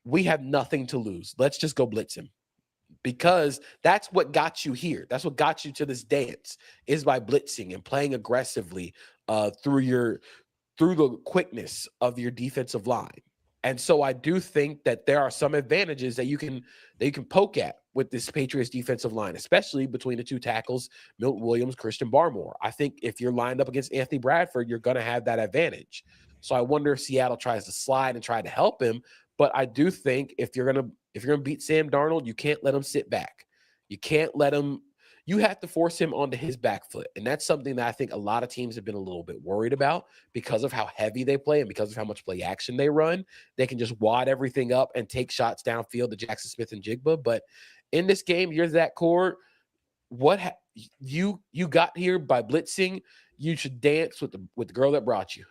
we have nothing to lose. Let's just go blitz him. Because that's what got you here. That's what got you to this dance is by blitzing and playing aggressively through the quickness of your defensive line. And so I do think that there are some advantages that you can poke at with this Patriots defensive line, especially between the two tackles, Milton Williams, Christian Barmore. I think if you're lined up against Anthony Bradford, you're going to have that advantage. So I wonder if Seattle tries to slide and try to help him. But I do think if you're gonna beat Sam Darnold, you can't let him sit back. You can't let him. You have to force him onto his back foot, and that's something that I think a lot of teams have been a little bit worried about because of how heavy they play and because of how much play action they run. They can just wad everything up and take shots downfield to Jackson Smith and Jigba. But in this game, you're that core. You got here by blitzing. You should dance with the girl that brought you.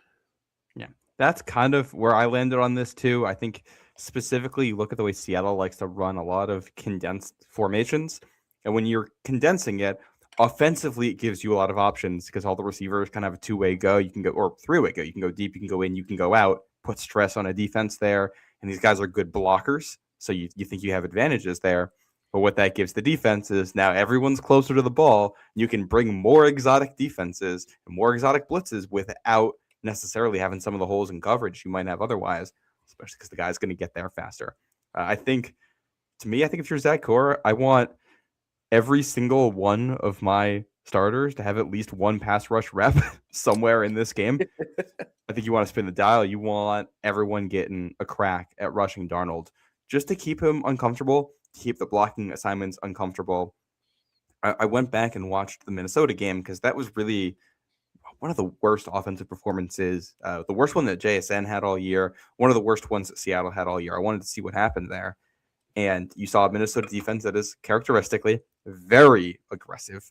Yeah, that's kind of where I landed on this too. I think specifically, you look at the way Seattle likes to run a lot of condensed formations. And when you're condensing it, offensively, it gives you a lot of options because all the receivers kind of have a two-way go. You can go, or three-way go. You can go deep, you can go in, you can go out, put stress on a defense there. And these guys are good blockers. So you think you have advantages there. But what that gives the defense is now everyone's closer to the ball. You can bring more exotic defenses and more exotic blitzes without necessarily having some of the holes in coverage you might have otherwise, especially because the guy's going to get there faster. I think if you're Zach Core, I want every single one of my starters to have at least one pass rush rep somewhere in this game. I think you want to spin the dial. You want everyone getting a crack at rushing Darnold just to keep him uncomfortable, keep the blocking assignments uncomfortable. I went back and watched the Minnesota game because that was really one of the worst offensive performances, the worst one that JSN had all year, one of the worst ones that Seattle had all year. I wanted to see what happened there. And you saw a Minnesota defense that is characteristically very aggressive.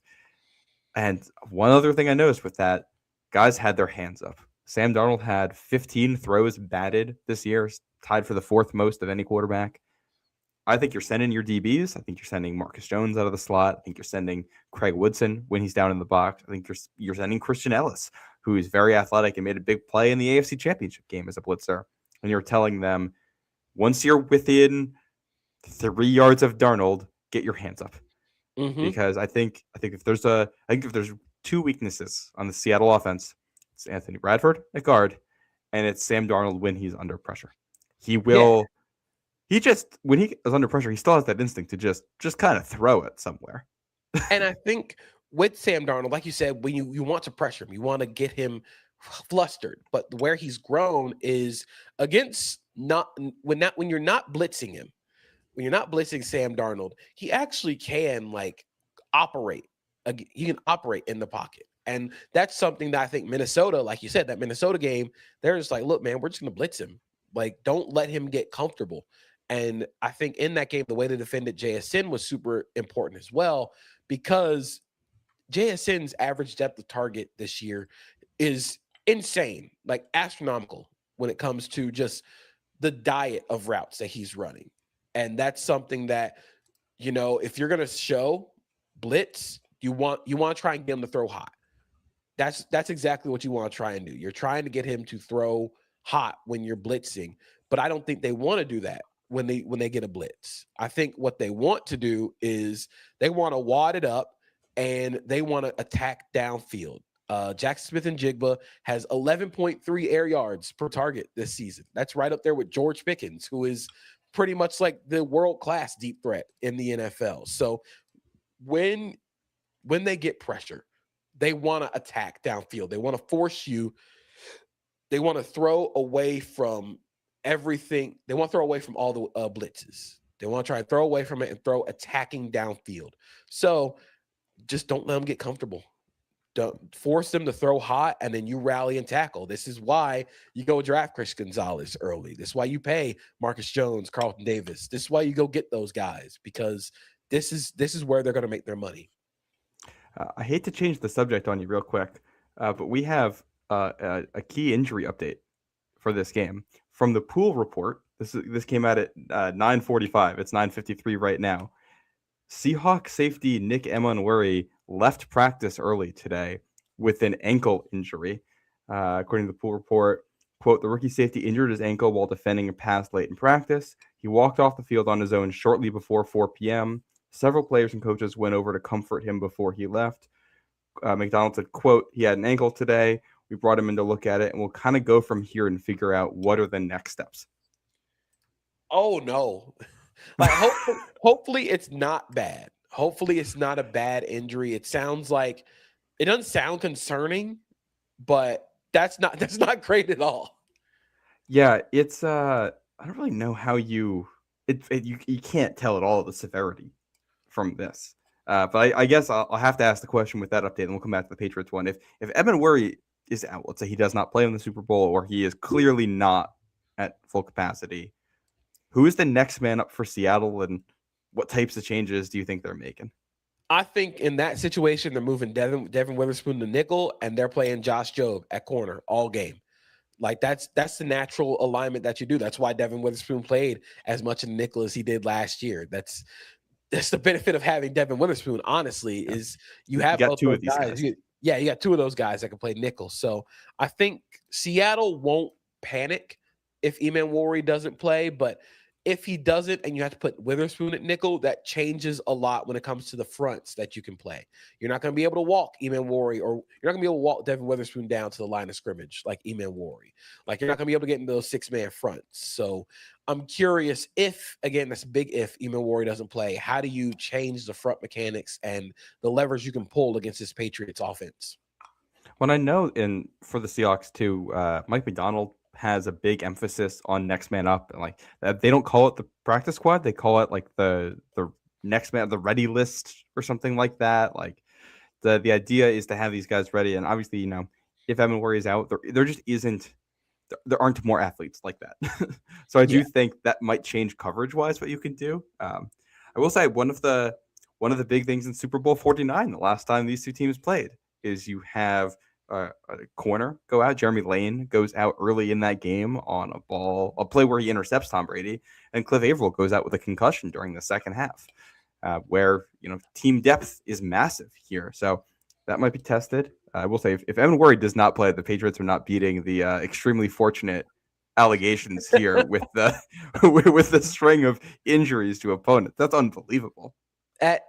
And one other thing I noticed with that, guys had their hands up. Sam Darnold had 15 throws batted this year, tied for the fourth most of any quarterback. I think you're sending your DBs. I think you're sending Marcus Jones out of the slot. I think you're sending Craig Woodson when he's down in the box. I think you're sending Christian Ellis, who is very athletic and made a big play in the AFC Championship game as a blitzer. And you're telling them, once you're within 3 yards of Darnold, get your hands up. Mm-hmm. Because I think if there's two weaknesses on the Seattle offense, it's Anthony Bradford at guard, and it's Sam Darnold when he's under pressure. He will. Yeah. When he is under pressure, he still has that instinct to just kind of throw it somewhere. And I think with Sam Darnold, like you said, when you want to pressure him, you want to get him flustered. But where he's grown is against when you're not blitzing him, when you're not blitzing Sam Darnold, he actually can operate. He can operate in the pocket. And that's something that I think Minnesota, like you said, that Minnesota game, they're just like, look, man, we're just going to blitz him. Don't let him get comfortable. And I think in that game, the way they defended JSN was super important as well, because JSN's average depth of target this year is insane, astronomical when it comes to just the diet of routes that he's running. And that's something that, if you're going to show blitz, you want to try and get him to throw hot. That's exactly what you want to try and do. You're trying to get him to throw hot when you're blitzing, but I don't think they want to do that when they get a blitz. I think what they want to do is they want to wad it up and they want to attack downfield. Jackson Smith and Jigba has 11.3 air yards per target this season. That's right up there with George Pickens, who is pretty much like the world-class deep threat in the NFL. So when they get pressure, they want to attack downfield. They want to force you. They want to throw away from everything. They want to throw away from all the blitzes. They want to try and throw away from it and throw attacking downfield. So just don't let them get comfortable. Don't force them to throw hot, and then you rally and tackle. This is why you go draft Chris Gonzalez early. This is why you pay Marcus Jones, Carlton Davis. This is why you go get those guys, because this is where they're going to make their money. I hate to change the subject on you real quick, but we have a key injury update for this game from the Pool Report. This came out at 9:45. It's 9:53 right now. Seahawks safety Nick Emanwuri left practice early today with an ankle injury. According to the Pool Report, quote, the rookie safety injured his ankle while defending a pass late in practice. He walked off the field on his own shortly before 4 p.m. Several players and coaches went over to comfort him before he left. McDonald said, quote, he had an ankle today. We brought him in to look at it, and we'll kind of go from here and figure out what are the next steps. Oh, no. Like, hopefully it's not bad. Hopefully it's not a bad injury. It doesn't sound concerning, but that's not great at all. Yeah, it's I don't really know how you can't tell at all the severity from this. But I guess I'll have to ask the question with that update, and we'll come back to the Patriots one. If Evan Worry is out, let's say he does not play in the Super Bowl, or he is clearly not at full capacity, who is the next man up for Seattle, and what types of changes do you think they're making? I think in that situation, they're moving Devin Witherspoon to nickel, and they're playing Josh Jobe at corner all game. Like that's the natural alignment that you do. That's why Devin Witherspoon played as much in nickel as he did last year. That's the benefit of having Devin Witherspoon, honestly, is you have got both two those of these guys. you got two of those guys that can play nickel. So I think Seattle won't panic if Eman doesn't play, but if he doesn't and you have to put Witherspoon at nickel, that changes a lot when it comes to the fronts that you can play. You're not going to be able to walk Eman or you're not going to be able to walk Devin Witherspoon down to the line of scrimmage like Eman. Like, you're not going to be able to get into those 6-man fronts. So I'm curious if, again, that's a big if Eman doesn't play, how do you change the front mechanics and the levers you can pull against this Patriots offense? When I know for the Seahawks too, Mike McDonald has a big emphasis on next man up, and like they don't call it the practice squad, they call it like the next man, the ready list or something like that. Like the idea is to have these guys ready, and obviously, if Evan Worry is out, there just isn't, there aren't more athletes like that. So I do think that might change coverage wise what you can do. I will say one of the big things in Super Bowl 49, the last time these two teams played, is you have a corner go out. Jeremy Lane goes out early in that game on a play where he intercepts Tom Brady, and Cliff Averill goes out with a concussion during the second half, where team depth is massive here. So that might be tested. I will say if Evan Worry does not play, the Patriots are not beating the extremely fortunate allegations here with the with the string of injuries to opponents. That's unbelievable. We're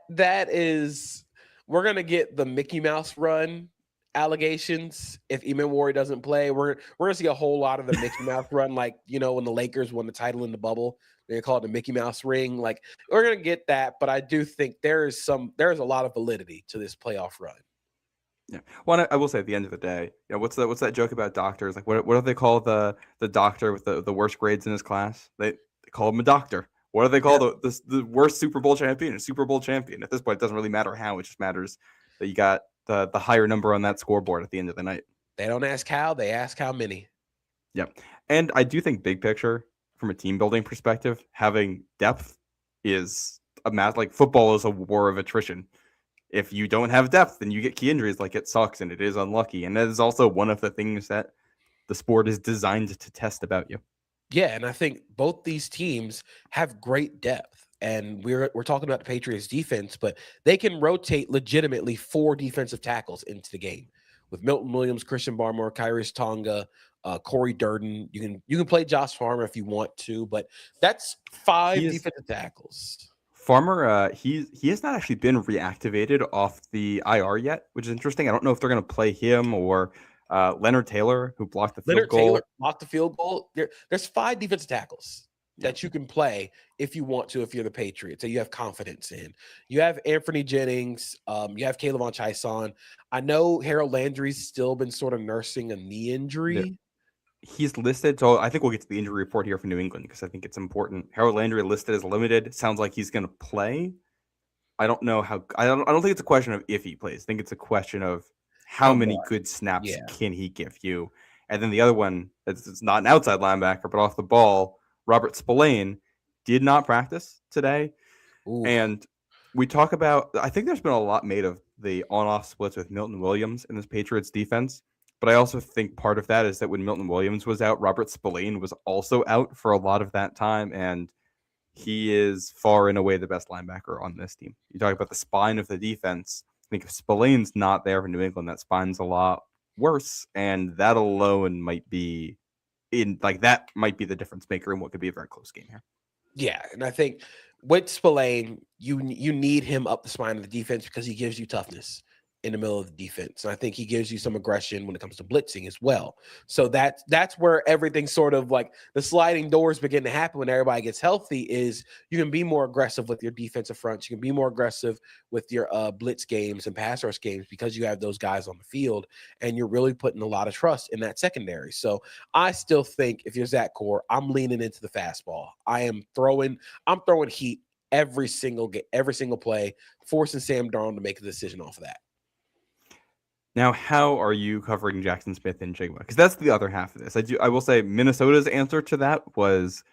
gonna get the Mickey Mouse run allegations if Eman doesn't play. We're gonna see a whole lot of the Mickey Mouse run, like when the Lakers won the title in the bubble, they call it the Mickey Mouse ring. Like, we're gonna get that, but I do think there is a lot of validity to this playoff run. Yeah. Well, I will say at the end of the day, what's that joke about doctors? Like, what do they call the doctor with the worst grades in his class? They call him a doctor. What do they call the worst Super Bowl champion? A Super Bowl champion. At this point, it doesn't really matter how. It just matters that you got the higher number on that scoreboard at the end of the night. They don't ask how, they ask how many. Yep. And I do think big picture, from a team building perspective, having depth is a math. Like, football is a war of attrition. If you don't have depth, then you get key injuries. Like, it sucks and it is unlucky. And that is also one of the things that the sport is designed to test about you. Yeah, and I think both these teams have great depth. And we're talking about the Patriots defense, but they can rotate legitimately 4 defensive tackles into the game with Milton Williams, Christian Barmore, Kyrus Tonga, Corey Durden. You can play Josh Farmer if you want to, but that's 5 defensive tackles. Farmer, he has not actually been reactivated off the IR yet, which is interesting. I don't know if they're going to play him or Leonard Taylor, who blocked the field goal. Taylor blocked the field goal. There's 5 defensive tackles that you can play if you want to, if you're the Patriots, that you have confidence in. You have Anthony Jennings. You have Caleb on Chison. I know Harold Landry's still been sort of nursing a knee injury. Yeah. He's listed, so I think we'll get to the injury report here for New England because I think it's important. Harold Landry listed as limited. Sounds like he's going to play. I don't know how. I don't think it's a question of if he plays. I think it's a question of how many good snaps can he give you. And then the other one, it's not an outside linebacker, but off the ball, Robert Spillane did not practice today. Ooh. And we talk about, I think there's been a lot made of the on-off splits with Milton Williams in this Patriots defense. But I also think part of that is that when Milton Williams was out, Robert Spillane was also out for a lot of that time. And he is far and away the best linebacker on this team. You talk about the spine of the defense. I think if Spillane's not there for New England, that spine's a lot worse. And that alone might be that might be the difference maker in what could be a very close game here. Yeah. And I think with Spillane, you need him up the spine of the defense because he gives you toughness. in the middle of the defense. And I think he gives you some aggression when it comes to blitzing as well. So that's where everything sort of like the sliding doors begin to happen when everybody gets healthy is you can be more aggressive with your defensive fronts. You can be more aggressive with your blitz games and pass rush games because you have those guys on the field and you're really putting a lot of trust in that secondary. So I still think if you're Zach Core, I'm leaning into the fastball. I'm throwing heat every single play, forcing Sam Darnold to make a decision off of that. Now, how are you covering Jackson Smith and Jigba? Because that's the other half of this. I will say Minnesota's answer to that was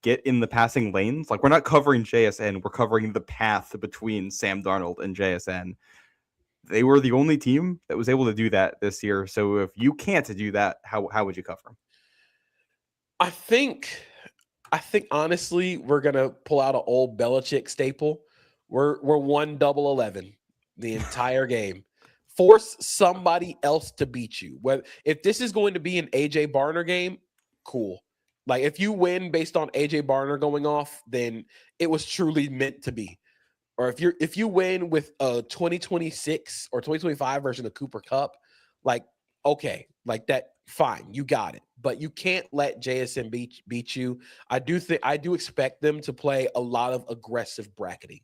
get in the passing lanes. Like, we're not covering JSN, we're covering the path between Sam Darnold and JSN. They were the only team that was able to do that this year. So if you can't do that, how would you cover them? I think honestly, we're gonna pull out an old Belichick staple. We're 1-11 the entire game. Force somebody else to beat you. If this is going to be an AJ Barner game, cool. Like if you win based on AJ Barner going off, then it was truly meant to be. Or if you win with a 2026 or 2025 version of Cooper Kupp, like okay, like that, fine, you got it. But you can't let JSN beat you. I do expect them to play a lot of aggressive bracketing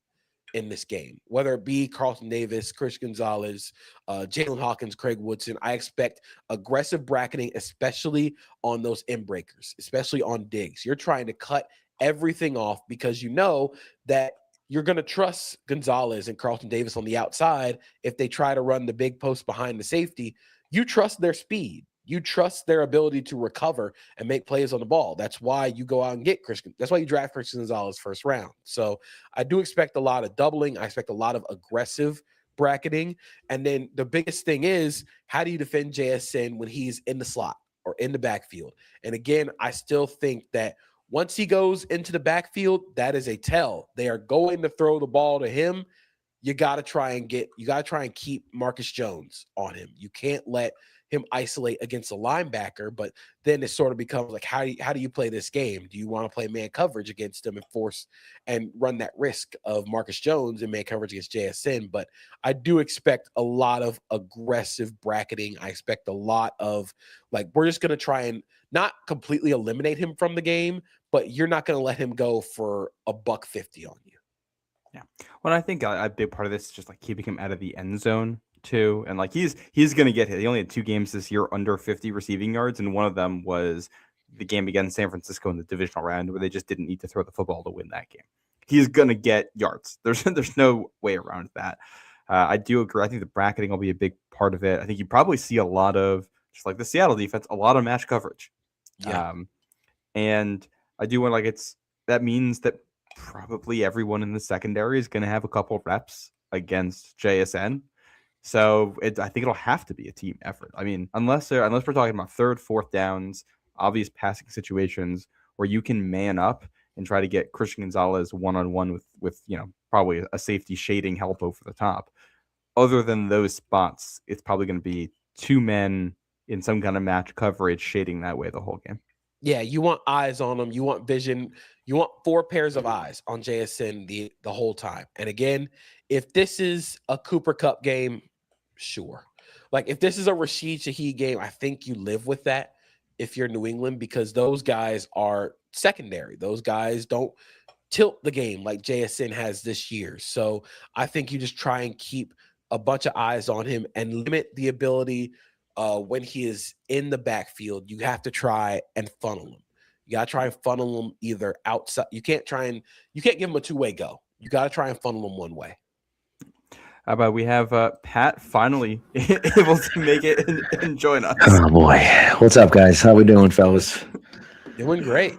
in this game, whether it be Carlton Davis, Chris Gonzalez, Jalen Hawkins, Craig Woodson. I expect aggressive bracketing, especially on those end breakers, especially on digs. You're trying to cut everything off because you know that you're going to trust Gonzalez and Carlton Davis on the outside. If they try to run the big post behind the safety, you trust their speed. You trust their ability to recover and make plays on the ball. That's why you go out and get Christian. That's why you draft Christian Gonzalez first round. So I do expect a lot of doubling. I expect a lot of aggressive bracketing. And then the biggest thing is, how do you defend JSN when he's in the slot or in the backfield? And again, I still think that once he goes into the backfield, that is a tell. They are going to throw the ball to him. You got to try and keep Marcus Jones on him. You can't let him isolate against a linebacker, but then it sort of becomes like, how do you play this game? Do you want to play man coverage against him and force and run that risk of Marcus Jones and man coverage against JSN? But I do expect a lot of aggressive bracketing. I expect a lot of like, we're just going to try and not completely eliminate him from the game, but you're not going to let him go for $150 on you. Yeah. Well, I think a big part of this is just like keeping him out of the end zone too. And like he's going to get hit. He only had 2 games this year under 50 receiving yards. And one of them was the game against San Francisco in the divisional round where they just didn't need to throw the football to win that game. He's going to get yards. There's no way around that. I do agree. I think the bracketing will be a big part of it. I think you probably see a lot of, just like the Seattle defense, a lot of match coverage. Yeah. And I do want that means that probably everyone in the secondary is going to have a couple reps against JSN. So I think it'll have to be a team effort. I mean, unless we're talking about 3rd, 4th downs, obvious passing situations where you can man up and try to get Christian Gonzalez one-on-one with probably a safety shading help over the top. Other than those spots, it's probably going to be 2 men in some kind of match coverage shading that way the whole game. Yeah, you want eyes on them. You want vision. You want 4 pairs of eyes on JSN the whole time. And again, if this is a Cooper Kupp game, sure. Like if this is a Rashid Shaheed game, I think you live with that if you're New England, because those guys are secondary. Those guys don't tilt the game like JSN has this year. So I think you just try and keep a bunch of eyes on him and limit the ability when he is in the backfield. You have to try and funnel him. You got to try and funnel him either outside. You can't give him a 2-way go. You got to try and funnel him one way. How about we have Pat finally able to make it and join us? Oh boy. What's up, guys? How we doing, fellas? Doing great.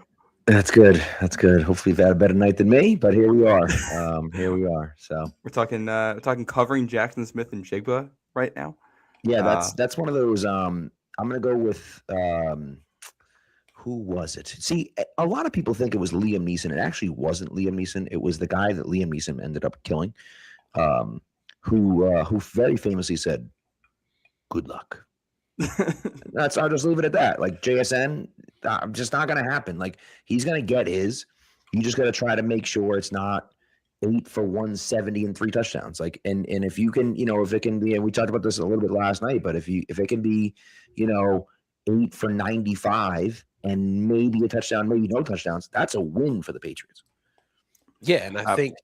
That's good. Hopefully you've had a better night than me, but here we are. So we're talking covering Jackson Smith and Jigba right now. Yeah, that's one of those. I'm gonna go with who was it? See, a lot of people think it was Liam Neeson. It actually wasn't Liam Neeson. It was the guy that Liam Neeson ended up killing, who very famously said, "Good luck." I'll just leave it at that. Like JSN, just not gonna happen. Like he's gonna get his. You just gotta try to make sure it's not 8 for 170 and 3 touchdowns. Like, and if you can, if it can be, and we talked about this a little bit last night, but if it can be, 8 for 95 and maybe a touchdown, maybe no touchdowns, that's a win for the Patriots. Yeah, and I think,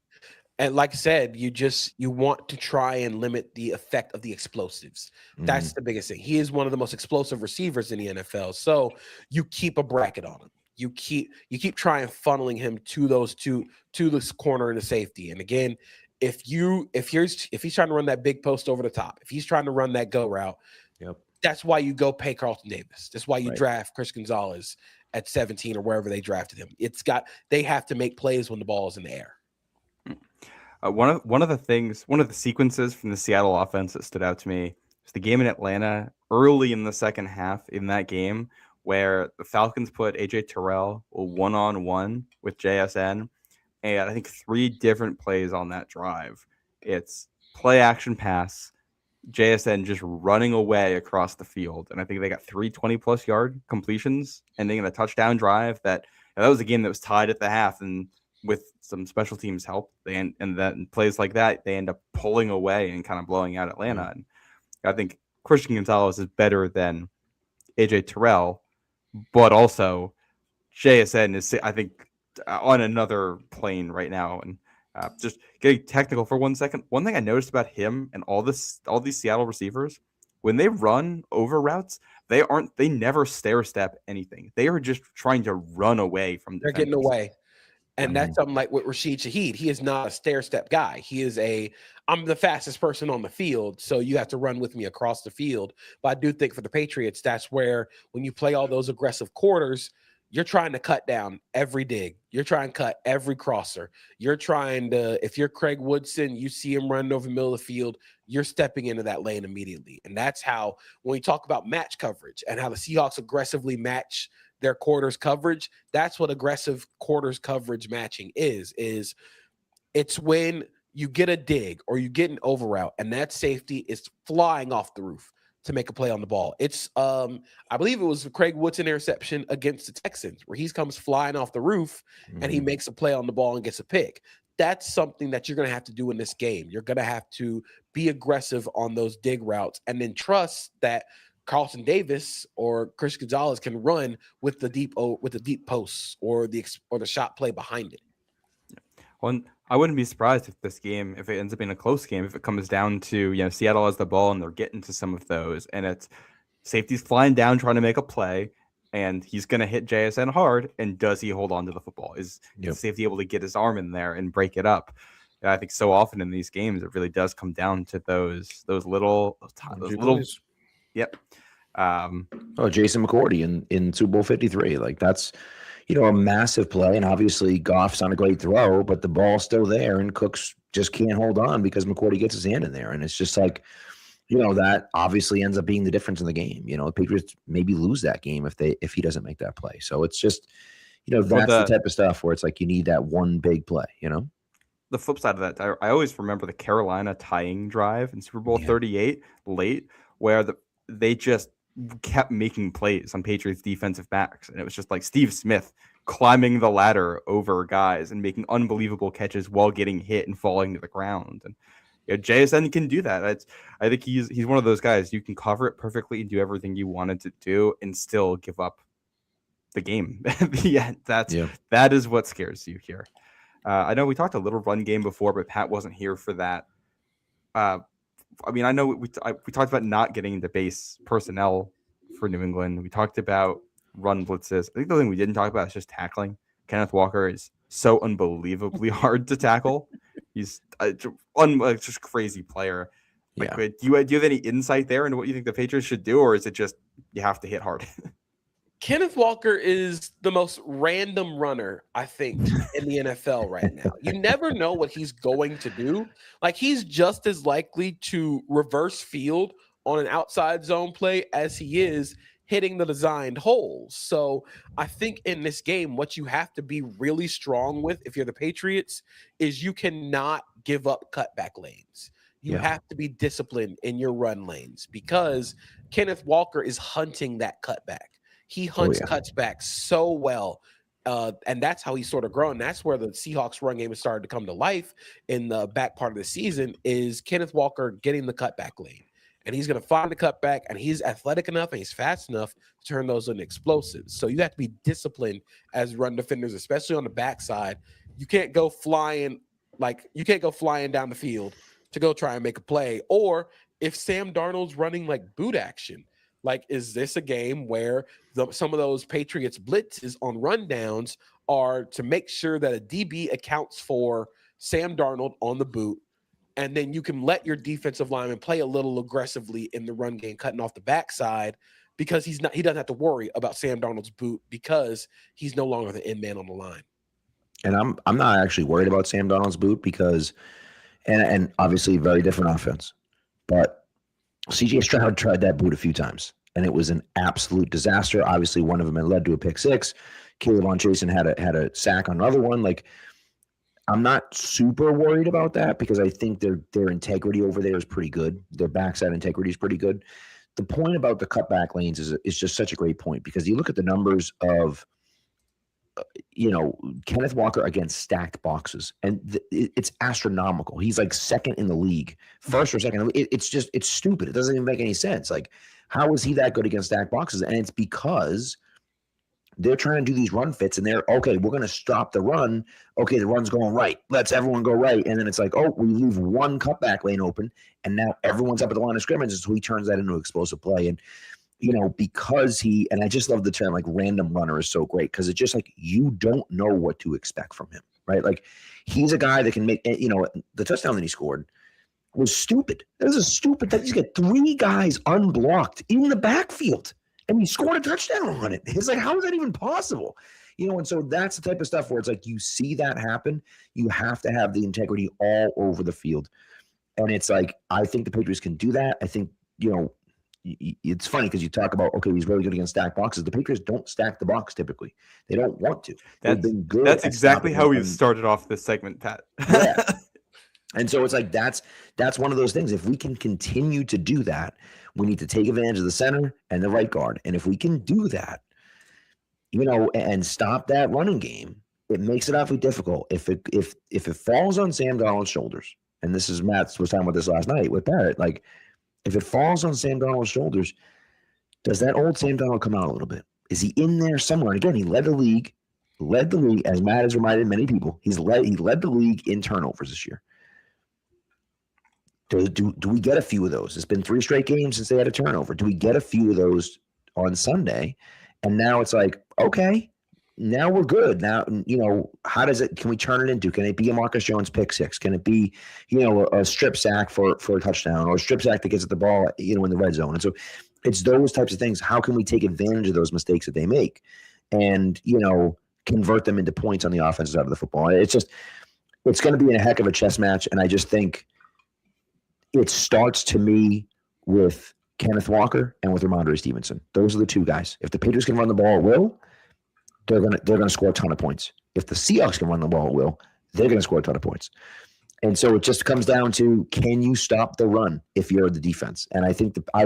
and like I said, you want to try and limit the effect of the explosives. That's the biggest thing. He is one of the most explosive receivers in the NFL. So you keep a bracket on him. You keep trying funneling him to those to this corner and the safety. And again, if he's trying to run that big post over the top, if he's trying to run that go route, that's why you go pay Carlton Davis. That's why you draft Chris Gonzalez at 17 or wherever they drafted him. They have to make plays when the ball is in the air. One of the sequences from the Seattle offense that stood out to me was the game in Atlanta early in the second half in that game where the Falcons put AJ Terrell one-on-one with JSN, and I think 3 different plays on that drive. It's play action pass, JSN just running away across the field, and I think they got 3 20-plus yard completions ending in a touchdown drive. That was a game that was tied at the half, and with some special teams help, and then plays like that, they end up pulling away and kind of blowing out Atlanta. And I think Christian Gonzalez is better than AJ Terrell, but also JSN is, I think, on another plane right now. And just getting technical for 1 second, one thing I noticed about him and all these Seattle receivers, when they run over routes, they never stair step anything. They are just trying to run away from. They're getting away. And that's something like with Rashid Shaheed. He is not a stair-step guy. He is I'm the fastest person on the field, so you have to run with me across the field. But I do think for the Patriots, that's where when you play all those aggressive quarters, you're trying to cut down every dig. You're trying to cut every crosser. You're trying to, if you're Craig Woodson, you see him running over the middle of the field, you're stepping into that lane immediately. And that's how, when we talk about match coverage and how the Seahawks aggressively match their quarters coverage, that's what aggressive quarters coverage matching is it's when you get a dig or you get an over route and that safety is flying off the roof to make a play on the ball. It's I believe it was the Craig Woodson interception against the Texans where he comes flying off the roof and he makes a play on the ball and gets a pick. That's something that you're going to have to do in this game. You're going to have to be aggressive on those dig routes and then trust that Carlton Davis or Chris Gonzalez can run with the deep posts or the shot play behind it. Well, I wouldn't be surprised if this game, if it ends up being a close game, if it comes down to Seattle has the ball and they're getting to some of those, and it's safety's flying down trying to make a play, and he's going to hit JSN hard. And does he hold on to the football? Is safety able to get his arm in there and break it up? And I think so often in these games, it really does come down to those little. Yep. Jason McCourty in Super Bowl 53. Like that's, a massive play. And obviously Goff's on a great throw, but the ball's still there and Cooks just can't hold on because McCourty gets his hand in there. And it's just like, that obviously ends up being the difference in the game. The Patriots maybe lose that game if he doesn't make that play. So it's just, that's the type of stuff where it's like you need that one big play, The flip side of that, I always remember the Carolina tying drive in Super Bowl 38 late, where they just kept making plays on Patriots defensive backs. And it was just like Steve Smith climbing the ladder over guys and making unbelievable catches while getting hit and falling to the ground. And JSN can do that. I think he's one of those guys. You can cover it perfectly and do everything you wanted to do and still give up the game. That is what scares you here. I know we talked a little run game before, but Pat wasn't here for that. I know we talked about not getting into base personnel for New England. We talked about run blitzes. I think the thing we didn't talk about is just tackling. Kenneth Walker is so unbelievably hard to tackle. He's just crazy player. Do you have any insight there into what you think the Patriots should do, or is it just you have to hit hard? Kenneth Walker is the most random runner, I think, in the NFL right now. You never know what he's going to do. Like, he's just as likely to reverse field on an outside zone play as he is hitting the designed holes. So I think in this game, what you have to be really strong with, if you're the Patriots, is you cannot give up cutback lanes. You have to be disciplined in your run lanes because Kenneth Walker is hunting that cutback. He hunts cuts back so well. And that's how he's sort of grown. That's where the Seahawks run game has started to come to life in the back part of the season is Kenneth Walker getting the cutback lane. And he's going to find the cutback, and he's athletic enough and he's fast enough to turn those into explosives. So you have to be disciplined as run defenders, especially on the backside. You can't go flying down the field to go try and make a play. Or if Sam Darnold's running like boot action, like, is this a game where some of those Patriots blitzes on rundowns are to make sure that a DB accounts for Sam Darnold on the boot, and then you can let your defensive lineman play a little aggressively in the run game, cutting off the backside, because he doesn't have to worry about Sam Darnold's boot because he's no longer the end man on the line. And I'm not actually worried about Sam Darnold's boot because, and obviously very different offense, but CJ Stroud tried that boot a few times, and it was an absolute disaster. Obviously, one of them had led to a pick six. Caleb on Chasen had a sack on another one. Like, I'm not super worried about that because I think their integrity over there is pretty good. Their backside integrity is pretty good. The point about the cutback lanes is just such a great point because you look at the numbers of, Kenneth Walker against stacked boxes, and it's astronomical. He's like second in the league, first or second. It's stupid. It doesn't even make any sense. Like, how is he that good against stacked boxes? And it's because they're trying to do these run fits, and we're going to stop the run. Okay, the run's going right. Let's everyone go right. And then it's like, oh, we leave one cutback lane open, and now everyone's up at the line of scrimmage, and so he turns that into an explosive play. And because and I just love the term, like, random runner is so great because it's just like you don't know what to expect from him, right? Like, he's a guy that can make, the touchdown that he scored was stupid. That was a stupid thing. He's got three guys unblocked in the backfield, and he scored a touchdown on it. It's like, how is that even possible? And so that's the type of stuff where it's like you see that happen. You have to have the integrity all over the field. And it's like, I think the Patriots can do that. I think, it's funny because you talk about, okay, he's really good against stacked boxes. The Patriots don't stack the box typically. They don't want to. They've been good. That's exactly how we started off this segment, Pat. Yeah. And so it's like that's one of those things. If we can continue to do that, we need to take advantage of the center and the right guard. And if we can do that, and stop that running game, it makes it awfully difficult. If it falls on Sam Darnold's shoulders, and this is Matt was talking about this last night with Patriot, like, if it falls on Sam Darnold's shoulders, does that old Sam Darnold come out a little bit? Is he in there somewhere? And again, he led the league, as Matt has reminded many people. He led the league in turnovers this year. Do we get a few of those? It's been 3 straight games since they had a turnover. Do we get a few of those on Sunday? And now it's like, okay, now we're good. Now, how does it, can we turn it into? Can it be a Marcus Jones pick six? Can it be, a strip sack for a touchdown, or a strip sack that gets at the ball, in the red zone? And so it's those types of things. How can we take advantage of those mistakes that they make and, convert them into points on the offensive side of the football? It's going to be a heck of a chess match. And I just think it starts to me with Kenneth Walker and with Ramondre Stevenson. Those are the two guys. If the Patriots can run the ball at will, they're gonna score a ton of points. If the Seahawks can run the ball at will, they're gonna score a ton of points. And so it just comes down to, can you stop the run if you're the defense? And I think that I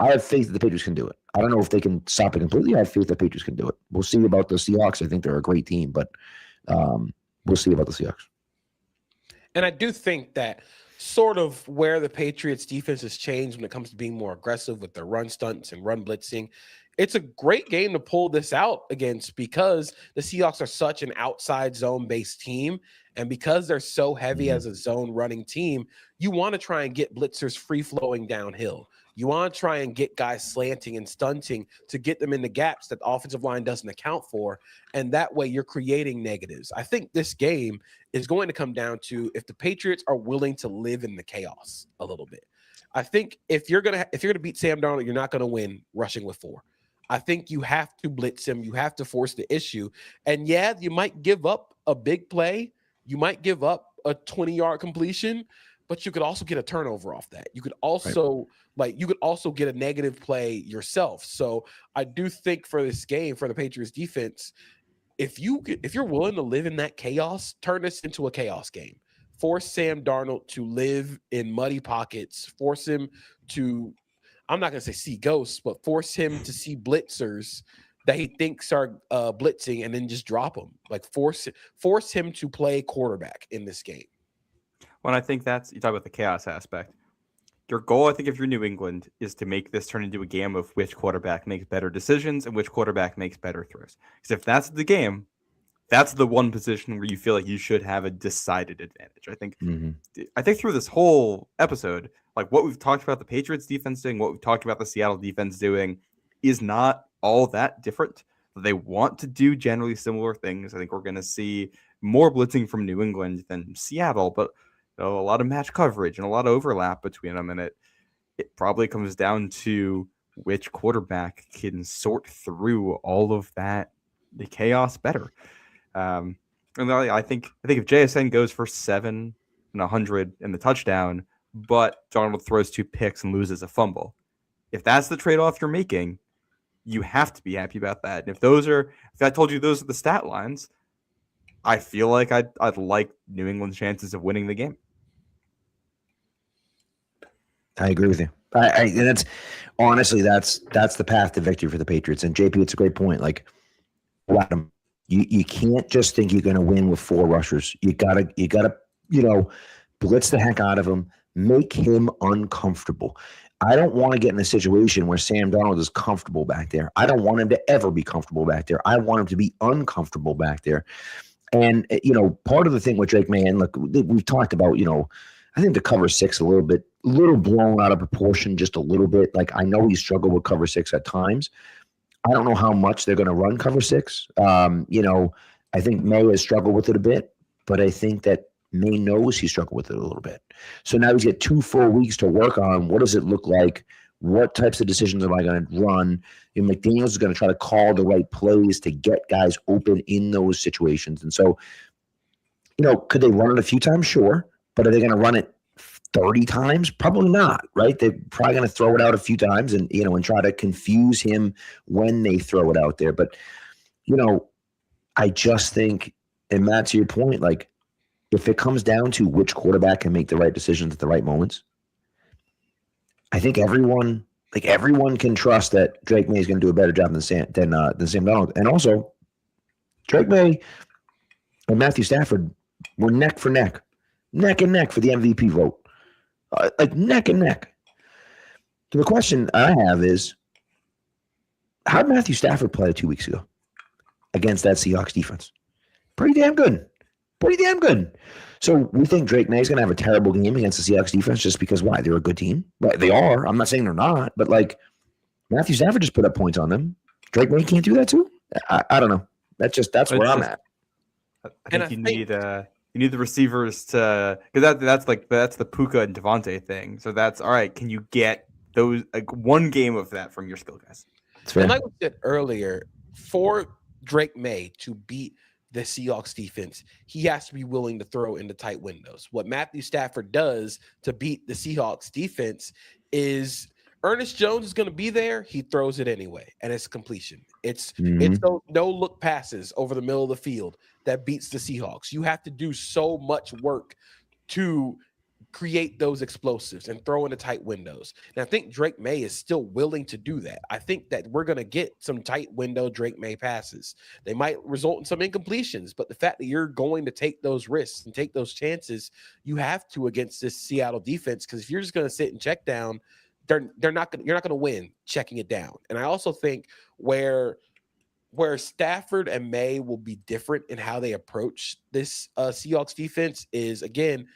have faith that the Patriots can do it. I don't know if they can stop it completely. I have faith that the Patriots can do it. We'll see about the Seahawks. I think they're a great team, but we'll see about the Seahawks. And I do think that sort of where the Patriots defense has changed when it comes to being more aggressive with their run stunts and run blitzing, it's a great game to pull this out against because the Seahawks are such an outside zone-based team. And because they're so heavy as a zone running team, you want to try and get blitzers free-flowing downhill. You want to try and get guys slanting and stunting to get them in the gaps that the offensive line doesn't account for. And that way you're creating negatives. I think this game is going to come down to if the Patriots are willing to live in the chaos a little bit. I think if you're gonna beat Sam Darnold, you're not going to win rushing with 4. I think you have to blitz him. You have to force the issue. And yeah, you might give up a big play. You might give up a 20-yard completion, but you could also get a turnover off that. You could also get a negative play yourself. So I do think for this game, for the Patriots defense, if you're willing to live in that chaos, turn this into a chaos game. Force Sam Darnold to live in muddy pockets. Force him to, I'm not going to say see ghosts, but force him to see blitzers that he thinks are blitzing, and then just drop him. Like force him to play quarterback in this game. Well, I think that's, you talk about the chaos aspect. Your goal, I think, if you're New England, is to make this turn into a game of which quarterback makes better decisions and which quarterback makes better throws. Because if that's the game, that's the one position where you feel like you should have a decided advantage. I think through this whole episode, like what we've talked about the Patriots defense doing, what we've talked about the Seattle defense doing, is not all that different. They want to do generally similar things. I think we're going to see more blitzing from New England than Seattle, but a lot of match coverage and a lot of overlap between them. And it probably comes down to which quarterback can sort through all of that, the chaos better. And I think if JSN goes for 7 and 100 and the touchdown, but Darnold throws 2 picks and loses a fumble, if that's the trade-off you're making, you have to be happy about that. And if I told you those are the stat lines, I feel like I'd like New England's chances of winning the game. I agree with you. And that's honestly that's the path to victory for the Patriots. And JP, it's a great point. Like, Adam, you can't just think you're going to win with 4 rushers. You gotta blitz the heck out of him, make him uncomfortable. I don't want to get in a situation where Sam Darnold is comfortable back there. I don't want him to ever be comfortable back there. I want him to be uncomfortable back there. And part of the thing with Drake May, and look, we've talked about, I think the cover 6 a little blown out of proportion, just a little bit. Like, I know he struggled with cover 6 at times. I don't know how much they're going to run cover 6. I think May has struggled with it a bit, but I think that May knows he struggled with it a little bit. So now he's got 2 full weeks to work on. What does it look like? What types of decisions am I going to run? McDaniels is going to try to call the right plays to get guys open in those situations. And so, could they run it a few times? Sure. But are they going to run it 30 times? Probably not, right? They're probably going to throw it out a few times and try to confuse him when they throw it out there. But, I just think, and Matt, to your point, like, if it comes down to which quarterback can make the right decisions at the right moments, I think everyone can trust that Drake May is going to do a better job than Sam Darnold. And also, Drake May and Matthew Stafford were neck and neck for the MVP vote, like neck and neck. So the question I have is, how did Matthew Stafford play 2 weeks ago against that Seahawks defense? Pretty damn good. So we think Drake May is going to have a terrible game against the Seahawks defense just because why? They're a good team. Right? They are. I'm not saying they're not, but like Matthew Stafford just put up points on them. Drake May can't do that too. I don't know. That's where I'm at. I think you need the receivers to, because that's the Puka and Devontae thing. So that's all right. Can you get those one game of that from your skill guys? And like we said earlier, for Drake May to beat the Seahawks defense, he has to be willing to throw into tight windows. What Matthew Stafford does to beat the Seahawks defense is Ernest Jones is going to be there. He throws it anyway, and it's completion. It's those no-look passes over the middle of the field that beats the Seahawks. You have to do so much work to create those explosives and throw into tight windows. And I think Drake May is still willing to do that. I think that we're going to get some tight window Drake May passes. They might result in some incompletions, but the fact that you're going to take those risks and take those chances, you have to against this Seattle defense, because if you're just going to sit and check down, you're not going to win checking it down. And I also think where Stafford and May will be different in how they approach this Seahawks defense is, again,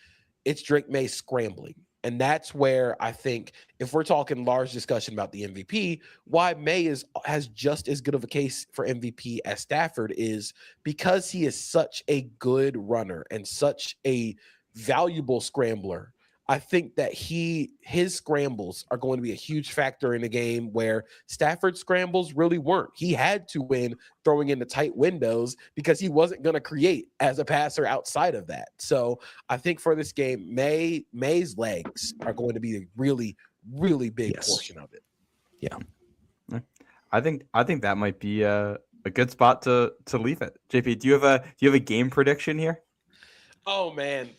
it's Drake May scrambling. And that's where I think, if we're talking large discussion about the MVP, why May has just as good of a case for MVP as Stafford is because he is such a good runner and such a valuable scrambler. I think that his scrambles are going to be a huge factor in a game where Stafford's scrambles really weren't. He had to win throwing into tight windows because he wasn't going to create as a passer outside of that. So I think for this game, May's legs are going to be a really, really big portion of it. Yeah. I think that might be a good spot to leave it. JP, do you have a game prediction here? Oh man.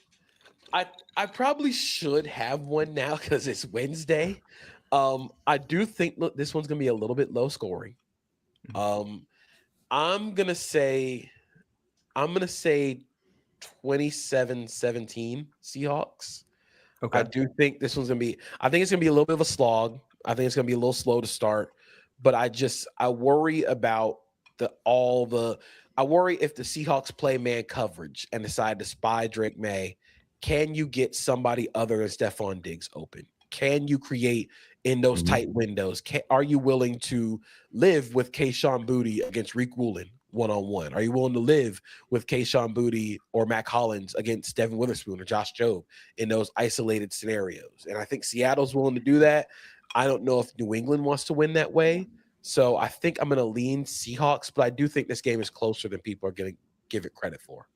I probably should have one now because it's Wednesday. I do think this one's going to be a little bit low scoring. I'm gonna say 27-17 Seahawks. Okay. I do think this one's gonna be. I think it's gonna be a little bit of a slog. I think it's gonna be a little slow to start, but I worry about I worry if the Seahawks play man coverage and decide to spy Drake May. Can you get somebody other than Stephon Diggs open? Can you create in those tight windows? Are you willing to live with Kayshon Boutte against Reek Woolen one-on-one? Are you willing to live with Kayshon Boutte or Mac Hollins against Devin Witherspoon or Josh Jobe in those isolated scenarios? And I think Seattle's willing to do that. I don't know if New England wants to win that way. So I think I'm going to lean Seahawks, but I do think this game is closer than people are going to give it credit for.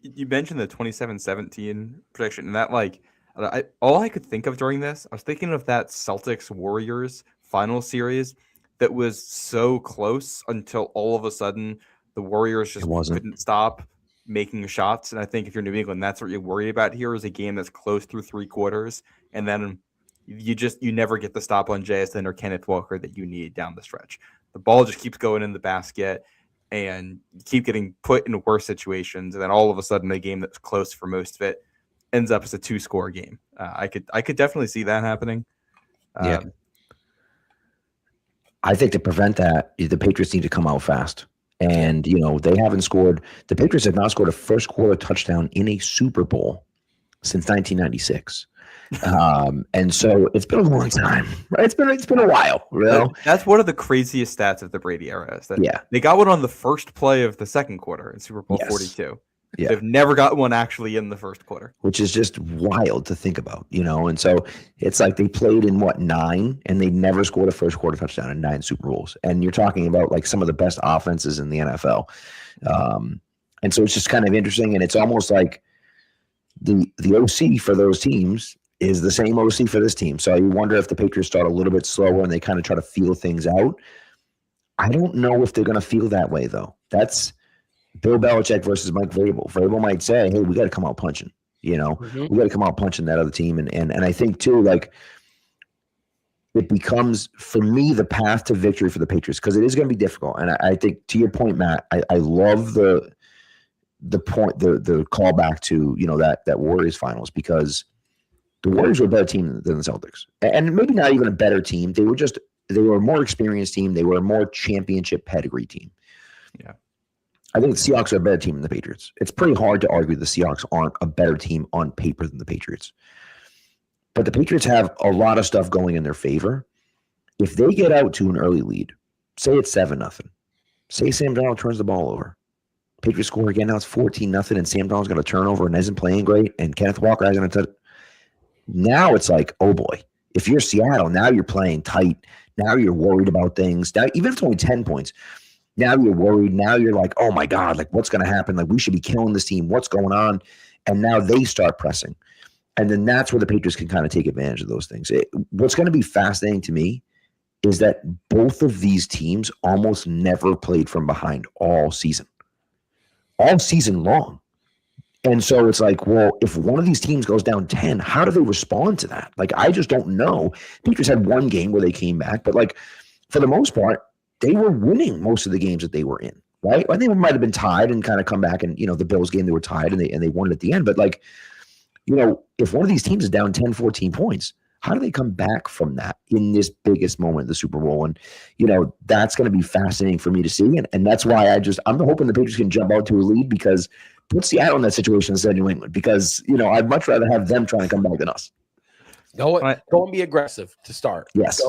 You mentioned the 27-17 prediction, and that all I could think of during this, I was thinking of that Celtics Warriors final series that was so close until all of a sudden the Warriors just couldn't stop making shots. And I think if you're New England, that's what you're worried about here is a game that's close through three quarters, and then you never get the stop on JSN or Kenneth Walker that you need down the stretch. The ball just keeps going in the basket, and you keep getting put in worse situations, and then all of a sudden a game that's close for most of it ends up as a 2-score game. I could definitely see that happening. Yeah. I think to prevent that, the Patriots need to come out fast. And, they haven't scored. The Patriots have not scored a first quarter touchdown in a Super Bowl since 1996. And so it's been a long time. Right? It's been a while. That's one of the craziest stats of the Brady era. Is that they got one on the first play of the second quarter in Super Bowl 42. Yeah. They've never got one actually in the first quarter, which is just wild to think about, And so it's like they played in 9, and they never scored a first quarter touchdown in 9 Super Bowls. And you're talking about like some of the best offenses in the NFL. And so it's just kind of interesting, and it's almost like the OC for those teams is the same OC for this team. So you wonder if the Patriots start a little bit slower and they kind of try to feel things out. I don't know if they're going to feel that way, though. That's Bill Belichick versus Mike Vrabel. Vrabel might say, hey, we got to come out punching. We got to come out punching that other team. And I think, too, like it becomes, for me, the path to victory for the Patriots, because it is going to be difficult. And I think, to your point, Matt, I love the point, the callback to, that Warriors finals, because the Warriors were a better team than the Celtics. And maybe not even a better team. They were a more experienced team. They were a more championship pedigree team. Yeah. I think the Seahawks are a better team than the Patriots. It's pretty hard to argue the Seahawks aren't a better team on paper than the Patriots. But the Patriots have a lot of stuff going in their favor. If they get out to an early lead, say it's 7-0, say Sam Darnold turns the ball over, Patriots score again, now it's 14-0, and Sam Darnold's got a turnover and isn't playing great, and Kenneth Walker hasn't a touch. Now it's like, oh boy, if you're Seattle, now you're playing tight. Now you're worried about things. Now, even if it's only 10 points, now you're worried. Now you're like, oh my God, like what's going to happen? Like we should be killing this team. What's going on? And now they start pressing. And then that's where the Patriots can kind of take advantage of those things. What's going to be fascinating to me is that both of these teams almost never played from behind all season long. And so it's like, well, if one of these teams goes down 10, how do they respond to that? Like, I just don't know. Patriots had one game where they came back, but like for the most part, they were winning most of the games that they were in, right? I think it might have been tied and kind of come back, and the Bills game, they were tied and they won it at the end. But like, if one of these teams is down 10, 14 points, how do they come back from that in this biggest moment of the Super Bowl? And, that's going to be fascinating for me to see. And that's why I'm hoping the Patriots can jump out to a lead, because put Seattle in that situation instead of New England, because, I'd much rather have them trying to come back than us. Go and be aggressive to start. Yes.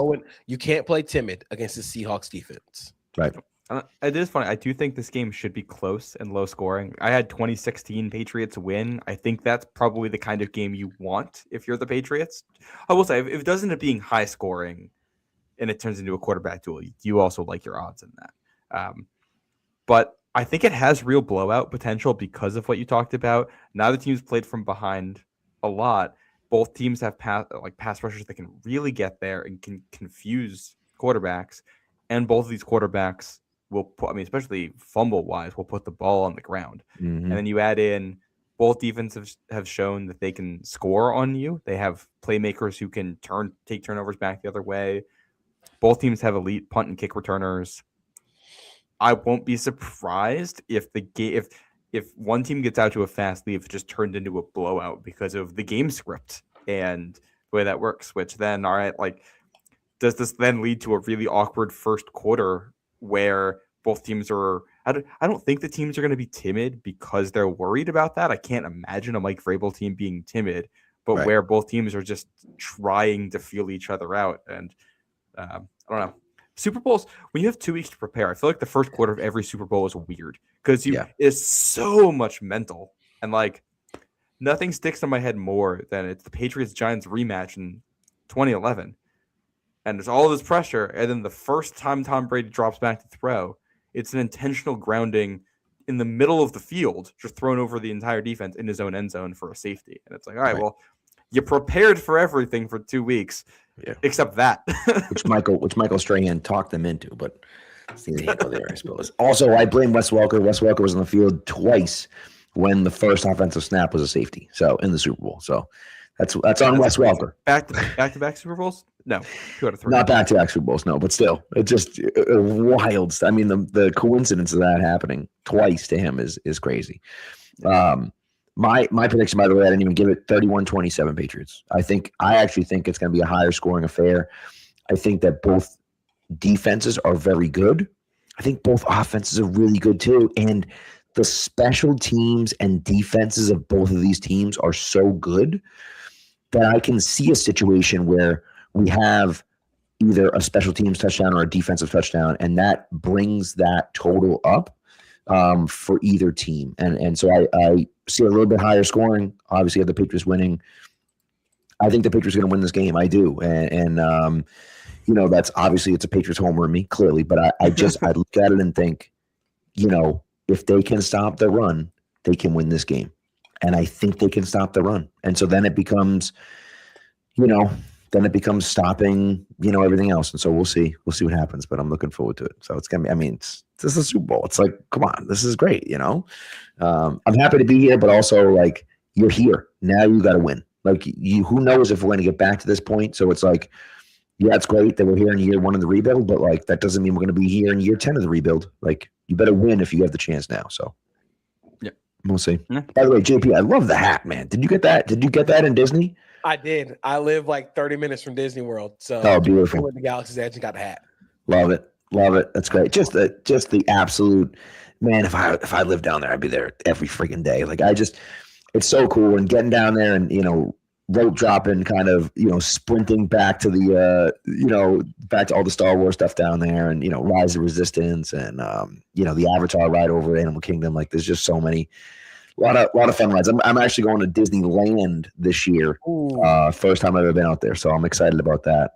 You can't play timid against the Seahawks defense. Right. It is funny. I do think this game should be close and low scoring. I had 2016 Patriots win. I think that's probably the kind of game you want if you're the Patriots. I will say, if it doesn't end up being high scoring and it turns into a quarterback duel, you also like your odds in that. But I think it has real blowout potential because of what you talked about. Neither team's played from behind a lot. Both teams have pass rushers that can really get there and can confuse quarterbacks. And both of these quarterbacks will put, especially fumble-wise, will put the ball on the ground. Mm-hmm. And then you add in, both defenses have shown that they can score on you. They have playmakers who can take turnovers back the other way. Both teams have elite punt and kick returners. I won't be surprised if the game if one team gets out to a fast lead, it just turned into a blowout because of the game script and the way that works. Which then, all right, like, does this then lead to a really awkward first quarter where both teams are? I don't think the teams are going to be timid because they're worried about that. I can't imagine a Mike Vrabel team being timid, but where both teams are just trying to feel each other out. And I don't know. Super Bowls, when you have 2 weeks to prepare, I feel like the first quarter of every Super Bowl is weird because it's so much mental. And like nothing sticks in my head more than it's the Patriots Giants rematch in 2011. And there's all this pressure. And then the first time Tom Brady drops back to throw, it's an intentional grounding in the middle of the field, just thrown over the entire defense in his own end zone for a safety. And it's like, all right, well, you prepared for everything for 2 weeks, except that. which Michael Strahan talked them into, but it's the handle there, I suppose. Also, I blame Wes Welker. Wes Welker was on the field twice when the first offensive snap was a safety. So in the Super Bowl. So that's on Wes Welker. Back to back Super Bowls? No, 2 out of 3. Not back to back Super Bowls, no, but still, it's just wild. I mean, the coincidence of that happening twice to him is crazy. My prediction, by the way, I didn't even give it, 31-27 Patriots. I actually think it's going to be a higher scoring affair. I think that both defenses are very good. I think both offenses are really good too. And the special teams and defenses of both of these teams are so good that I can see a situation where we have either a special teams touchdown or a defensive touchdown, and that brings that total up for either team. And so I see a little bit higher scoring. Obviously, I have the Patriots winning. I think the Patriots are going to win this game. I do. And that's obviously it's a Patriots homer in me, clearly. But I look at it and think, if they can stop the run, they can win this game. And I think they can stop the run. And so then it becomes, stopping, everything else. And so we'll see what happens, but I'm looking forward to it. So it's going to be, this is a Super Bowl. It's like, come on, this is great. I'm happy to be here, but also like, you're here now, you got to win. Like who knows if we're going to get back to this point. So it's like, yeah, it's great that we're here in year 1 of the rebuild, but like, that doesn't mean we're going to be here in year 10 of the rebuild. Like you better win if you have the chance now. So yeah, we'll see. Yeah. By the way, JP, I love the hat, man. Did you get that? Did you get that in Disney? I did. I live like 30 minutes from Disney World. So beautiful. I went to Galaxy's Edge and got the hat. Love it. That's great. Just the absolute, man, if I lived down there, I'd be there every freaking day. Like it's so cool. And getting down there and, rope dropping, kind of, sprinting back to the, back to all the Star Wars stuff down there and, Rise of Resistance and, the Avatar ride over Animal Kingdom. Like there's just so many, a lot of fun rides. I'm actually going to Disneyland this year. First time I've ever been out there. So I'm excited about that.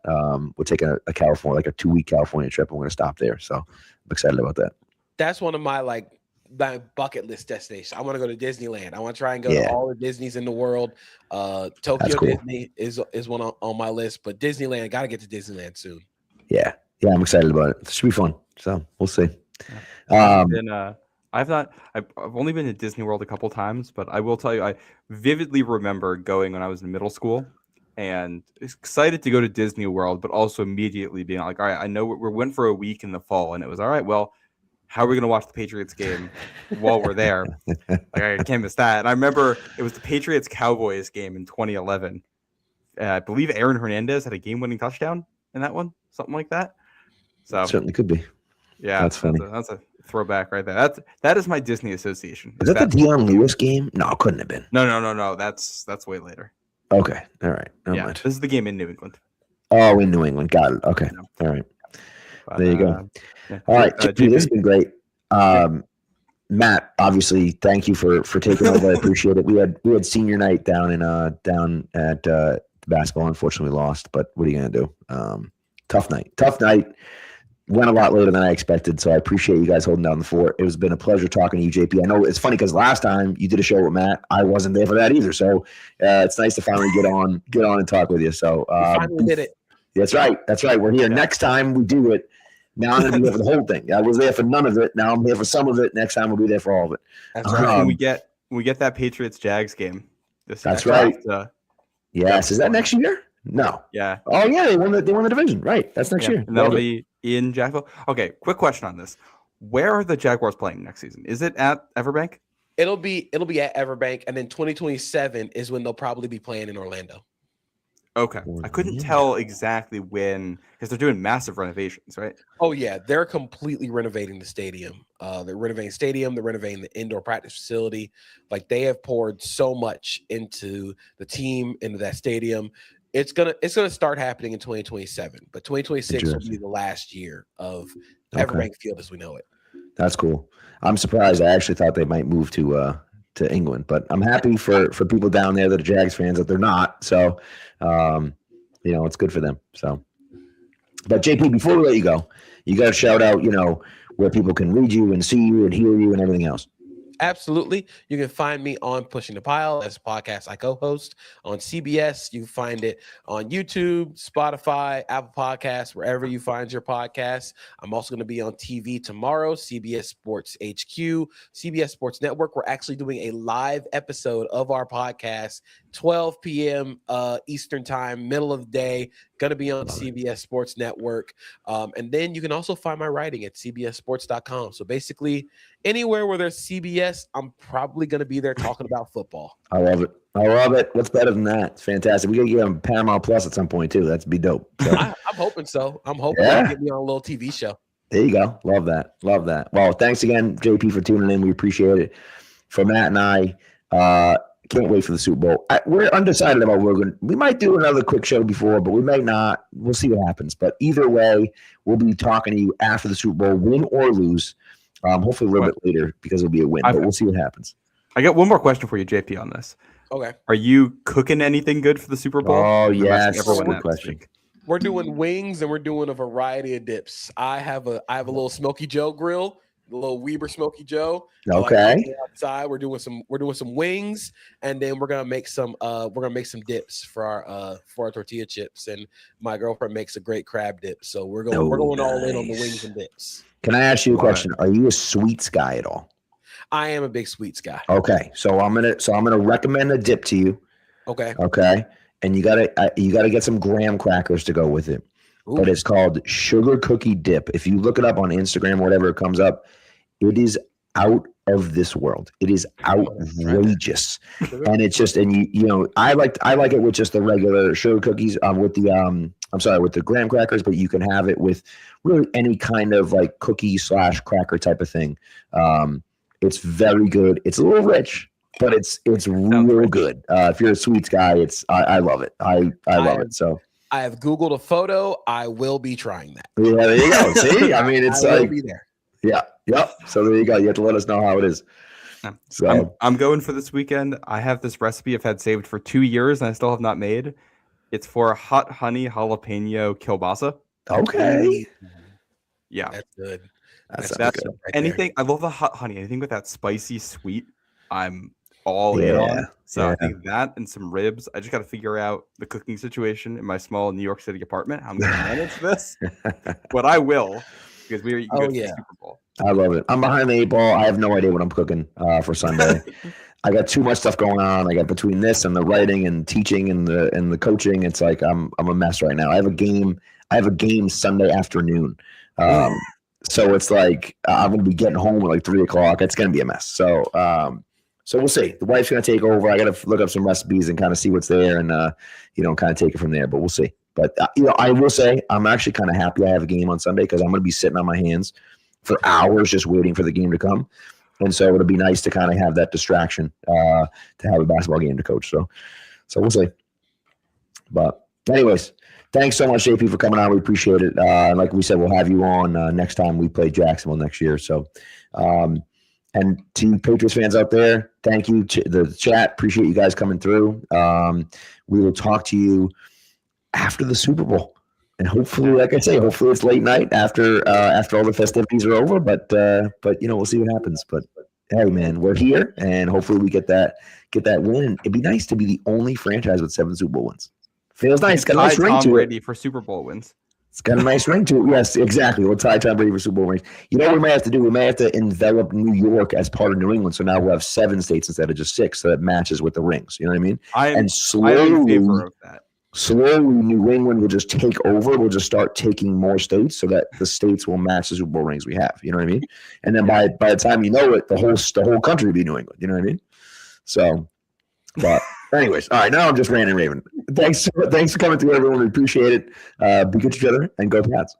We're taking a California, like a 2-week California trip. And we're going to stop there. So I'm excited about that. That's one of my my bucket list destinations. I want to go to Disneyland. I want to try and go to all the Disneys in the world. Tokyo cool. Disney is one on my list, but Disneyland, got to get to Disneyland soon. Yeah, I'm excited about it. It should be fun. So we'll see. I've only been to Disney World a couple times, but I will tell you, I vividly remember going when I was in middle school and excited to go to Disney World, but also immediately being like, all right, I know we went for a week in the fall, and it was all right. Well, how are we going to watch the Patriots game while we're there? Like, I can't miss that. And I remember it was the Patriots Cowboys game in 2011. I believe Aaron Hernandez had a game-winning touchdown in that one, something like that. So it certainly could be. Yeah, that's funny. That's a throwback right there. That is my Disney association. Is that the Deion Lewis game? No, it couldn't have been. No. That's way later. Okay, all right. This is the game in New England. Oh, in New England. Got it. Okay, all right. But, there you go. Yeah. All right, JP, this has been great. Matt, obviously, thank you for taking over. I appreciate it. We had senior night down at basketball. Unfortunately, we lost. But what are you gonna do? Tough night. Went a lot later than I expected, so I appreciate you guys holding down the fort. It has been a pleasure talking to you, JP. I know it's funny because last time you did a show with Matt, I wasn't there for that either. So it's nice to finally get on and talk with you. So finally did it. That's right. We're here. Next time we do it. Now I'm going to be there for the whole thing. I was there for none of it. Now I'm here for some of it. Next time we'll be there for all of it. That's right. When we get that Patriots Jags game. That's right. Yes. Is that next year? No. Yeah. Oh yeah, they won the division. Right. That's next year. And that'll be in Jacksonville. Okay. Quick question on this: Where are the Jaguars playing next season? Is it at Everbank? It'll be at Everbank, and then 2027 is when they'll probably be playing in Orlando. Okay. I couldn't tell exactly when, because they're doing massive renovations, right? Oh, yeah. They're completely renovating the stadium. They're renovating the stadium. They're renovating the indoor practice facility. Like, they have poured so much into the team, into that stadium. It's gonna start happening in 2027, but 2026 will be the last year of Everbank Field as we know it. That's cool. I'm surprised. I actually thought they might move to England, but I'm happy for people down there that are Jags fans that they're not. So, it's good for them. So, but JP, before we let you go, you got to shout out, where people can read you and see you and hear you and everything else. Absolutely. You can find me on Pushing the Pile as a podcast I co-host on CBS. You can find it on YouTube, Spotify, Apple Podcasts, wherever you find your podcasts. I'm also going to be on TV tomorrow, CBS Sports HQ, CBS Sports Network. We're actually doing a live episode of our podcast, 12 p.m. Eastern time, middle of the day. Going to be on CBS Sports Network. And then you can also find my writing at cbssports.com. So basically, anywhere where there's CBS, I'm probably going to be there talking about football. I love it. What's better than that? It's fantastic. We got to get on Paramount Plus at some point, too. That'd be dope. So. I'm hoping so. I'm hoping they'll get me on a little TV show. There you go. Love that. Well, thanks again, JP, for tuning in. We appreciate it. For Matt and I, can't wait for the Super Bowl. We're undecided about where we might do another quick show before, but we may not. We'll see what happens. But either way, we'll be talking to you after the Super Bowl, win or lose. Hopefully a little bit later because it'll be a win, but we'll see what happens. I got one more question for you, JP, on this. Okay. Are you cooking anything good for the Super Bowl? Oh, yes. Good question. We're doing wings and we're doing a variety of dips. I have a little Smoky Joe grill, the little Weber Smoky Joe. Okay. Outside, we're doing some wings, and then we're gonna make some dips for our tortilla chips. And my girlfriend makes a great crab dip, so we're going all in on the wings and dips. Can I ask you a question? Are you a sweets guy at all? I am a big sweets guy. Okay, so I'm gonna recommend a dip to you. Okay. Okay, and you gotta get some graham crackers to go with it. Ooh. But it's called sugar cookie dip. If you look it up on Instagram or whatever, it comes up. It is out of this world. It is outrageous, and it's just I like it with just the regular sugar cookies with the graham crackers, but you can have it with really any kind of like cookie / cracker type of thing. It's very good. It's a little rich, but it's real good. If you're a sweets guy, I love it. I love it. So. I have Googled a photo. I will be trying that. Yeah, there you go. See, I mean, it's will be there. Yeah, yep. So there you go. You have to let us know how it is. So I'm going for this weekend. I have this recipe I've had saved for 2 years and I still have not made. It's for hot honey jalapeno kielbasa. Okay. Yeah, that's good. That's good right anything. There. I love the hot honey. Anything with that spicy sweet, I'm all in on. So I think that and some ribs. I just got to figure out the cooking situation in my small New York City apartment. How I'm going to manage this, but I will because we are eating good for the Super Bowl. I love it. I'm behind the 8 ball. I have no idea what I'm cooking for Sunday. I got too much stuff going on. I got between this and the writing and teaching and the coaching. It's like I'm a mess right now. I have a game Sunday afternoon. So it's like I'm going to be getting home at like 3:00. It's going to be a mess. So we'll see. The wife's going to take over. I got to look up some recipes and kind of see what's there and, kind of take it from there. But we'll see. But, I will say I'm actually kind of happy I have a game on Sunday because I'm going to be sitting on my hands for hours just waiting for the game to come. And so it'll be nice to kind of have that distraction to have a basketball game to coach. So we'll see. But anyways, thanks so much, JP, for coming on. We appreciate it. Like we said, we'll have you on next time we play Jacksonville next year. So, and to you Patriots fans out there, thank you to the chat. Appreciate you guys coming through. We will talk to you after the Super Bowl. And hopefully, like I say, hopefully it's late night after all the festivities are over. But we'll see what happens. But hey, man, we're here, and hopefully we get that win. And it'd be nice to be the only franchise with 7 Super Bowl wins. Feels nice. It's got a nice ring to it. Brady for Super Bowl wins. It's got a nice ring to it. Yes, exactly. We'll tie Tom Brady for Super Bowl rings. You know what we may have to do? We may have to envelop New York as part of New England. So now we'll have 7 states instead of just 6, so that matches with the rings. You know what I mean? I'm in favor of that. slowly New England will just take over. We'll just start taking more states so that the states will match the Super Bowl rings we have. You know what I mean? And then by the time you know it, the whole country will be New England. You know what I mean? So, but anyways, all right. Now I'm just ranting and raving. Thanks for coming through, everyone. We appreciate it. Be good to each other and go Pats.